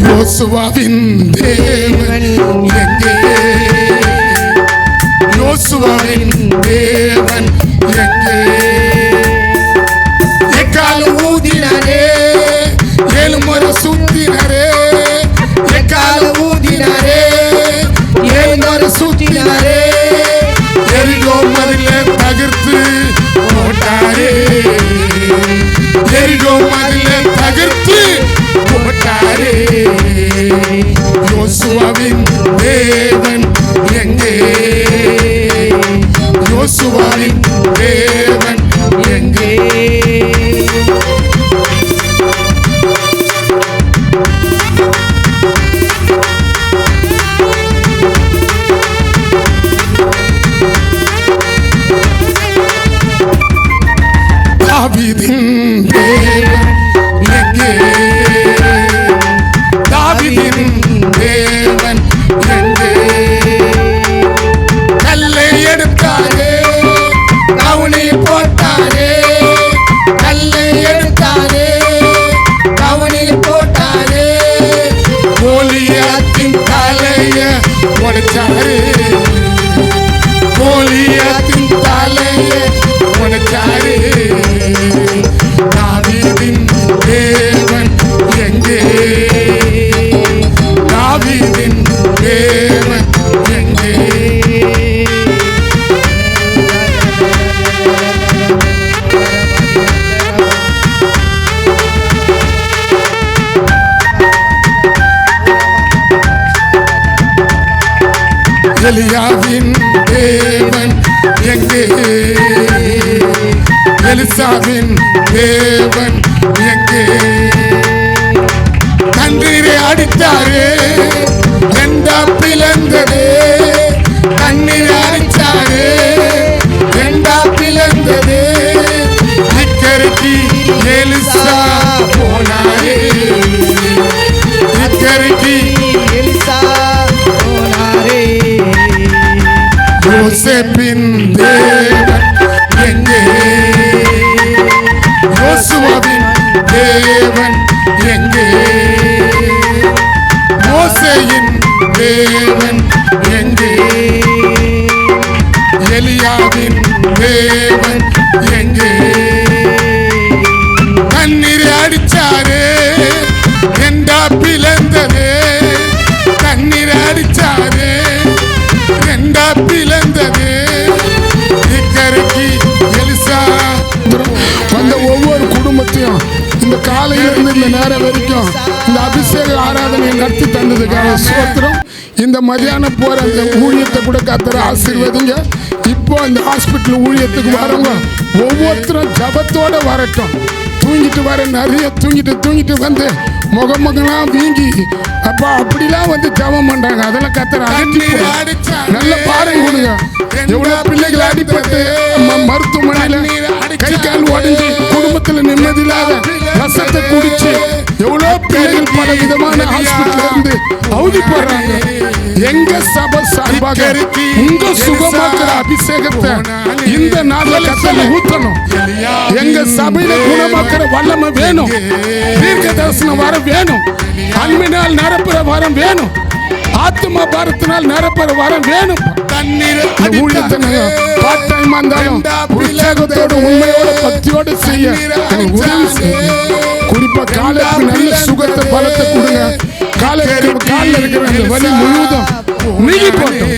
[SPEAKER 1] யோசுவாவின் தேவன் எங்கே? யோசுவாவின் தேவன் எங்கே? எக்கால ஊதினாரே, 7 முறை சுத்தினாரே. எக்கால ஊதினாரே, 7 முறை சுத்தினாரே. எரிகோ மதில தகர்த்து போட்டாரே. எரிகோ மதில தகர்த்து போட்டாரே. யோசுவாவின் தேவன் எங்கே? யோசுவாவின் தேவன் எங்கே? தாவீதின் தேவன் எங்கே? தாவீதின் தேவன் எங்கே? கல்லை எடுத்தாரே, கவுனி போட்டாரே. கல்லை எடுத்தாரே, கவுனி போட்டாரே. கோலியாத்தின் தலைய உடைச்சாரே. கோலியாத்தின் தலைய உடைச்சாரே. தாவீதின் தேவன் எங்கே? தாவீதின் தேவன் எங்கே? எலியாவின் தேவன் எங்கே? எலிசாவின் தேவன் எங்கே? தண்ணீரை அடித்தாரே, ரெண்டா பிளந்ததே. தண்ணீரை அடித்தாரே, ரெண்டா பிளந்ததே. இக்கரைக்கு எலிசா போனாரே. இக்கரைக்கு
[SPEAKER 3] எலிசா போனாரே.
[SPEAKER 1] யோசேப்பின் தேவன் எங்கே? யோசுவாவின் தேவன் எங்கே? மோசேயின் தேவன் எங்கே? எலியாவின் தேவன் எங்கே? தண்ணீரை அடிச்சாரே, ரெண்டா பிளந்ததே. தண்ணீரை அடிச்சாரே, ரெண்டா பிளந்ததே. நேரம் வரைக்கும் இந்த அபிஷேக ஆராதனை நடத்தி தந்ததுக்காக ஸ்தோத்திரம். இந்த மதியானம் போற அந்த ஊழியத்தை கூட கர்த்தர் ஆசீர்வதிங்க. இப்போ இந்த ஹாஸ்பிட்டல் ஊழியத்துக்கு வரவங்க ஒவ்வொருத்தரும் ஜபத்தோட வரட்டும். தூங்கிட்டு வர நிறைய தூங்கிட்டு வந்து முகமெல்லாம் வீங்கி அப்பா அப்படிலாம் வந்து ஜபம் பண்றாங்க. அதெல்லாம் கர்த்தர் அகற்றி நல்ல பாருங்க கொடுங்க. எவ்வளவு பிள்ளைகள் அடிபட்டு மருத்துவமனையில கை கால் உடஞ்சி குடும்பத்துல நிம்மதி இல்லாத ரசத்தை குடிச்சு எவ்வளவு பிள்ளைகள் பல விதமான ஹாஸ்பிட்டல் இருந்து அவதி போடுறாங்க. எங்க சபை சார்பாக உங்க சுகமாக்குற அபிஷேகத்தை இந்த நாள்ல கர்த்தர் ஊத்தணும். எங்க சபையில குணமாக்குற வல்லமை வேணும். தீர்க்க தரிசனம் வர வேணும். அன்பினால் நிரப்புற வரம் வேணும். ஆத்மா பாரத்தினால் நிரப்புற வரம் வேணும். பார்ட் டைமா இருந்தாலும் உற்சாகத்தோட உண்மையோட பக்தியோட செய்ய உதவி செய்யுங்க. குறிப்பா காலுக்கு நல்ல சுகத்தை பலத்தை கொடுங்க. காலில் இருக்கிற அந்த வலி முழுவதும் நீங்கி போட்டோம்.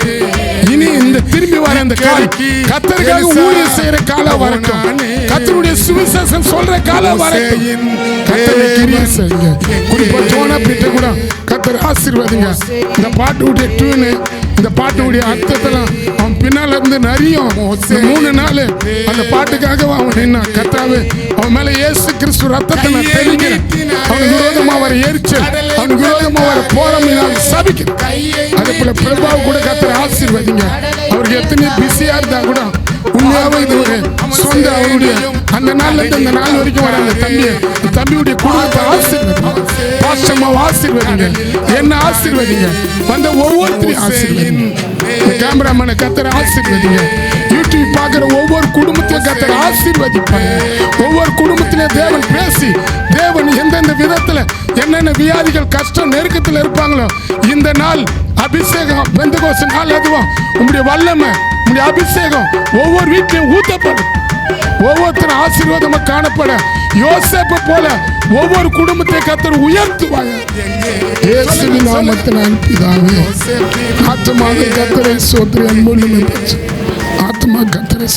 [SPEAKER 1] இனி இந்த திரும்பி வர அந்த கால் கர்த்தருக்காக ஊழியம் செய்யற காலம் வரட்டும். கர்த்தருடைய சுவிசேஷம் சொல்ற காலம் வரட்டும். கர்த்தரை கிரியை செய்யுங்க. குறிப்பா ஜோனா பீட்டை கூட கர்த்தர் ஆசீர்வதிங்க. இந்த பாட்டுடைய டியூனு இந்த பாட்டுடைய அர்த்தத்தெல்லாம் அவன் பின்னால இருந்து நிறைய 3 நாள் அந்த பாட்டுக்காக அவன் நின்னான். கர்த்தாவே அவன் மேல இயேசு கிறிஸ்து ரத்தத்தை நான் தெளிக்கிறேன். அவனுக்கு விரோதமா வர எரிச்சல், அவனுக்கு விரோதமா வர போராட்டம் சபிக்கிறேன். அதே போல பிரபாவ கூட கர்த்தர் ஆசீர்வதிங்க. அவருக்கு எத்தனை பிஸியா இருந்தா கூட உண்மையாவே இது ஒரு சொந்த அவருடைய அந்த நாள்ல இருந்து அந்த நாள் வரைக்கும் வர அந்த தம்பியுடைய குடும்பத்தை ஆசீர்வதிங்க. பாஸ்டம்மாவை ஆசீர்வதிங்க. என்ன ஆசீர்வதிங்க. வந்த ஒவ்வொருத்தரையும் ஆசீர்வதிங்க. கேமராமேனை கர்த்தர் ஆசீர்வதிங்க. யூடியூப் பார்க்குற ஒவ்வொரு குடும்பத்தையும் கர்த்தர் ஆசீர்வதிப்பாங்க. ஒவ்வொரு குடும்பத்திலையும் தேவன் பேசி தேவன் எந்தெந்த விதத்துல என்னென்ன வியாதிகள் கஷ்டம் நெருக்கத்தில் இருப்பாங்களோ இந்த நாள் அபிஷேகம் பெந்தகோஸ்து நாள் அதுவும் உங்களுடைய வல்லமை உங்களுடைய அபிஷேகம் ஒவ்வொரு வீட்லையும் ஊத்தப்படும். ஒவ்வொருத்தரும் ஆசீர்வாதமா காணப்பட யோசேப்பு போல ஒவ்வொரு குடும்பத்தை கர்த்தர் உயர்த்துவாங்க. இயேசுவின் நாமத்தினால் பிதாவே. ஆத்மாவை கர்த்தரை ஸ்தோத்திரம். ஆத்மா கர்த்தரை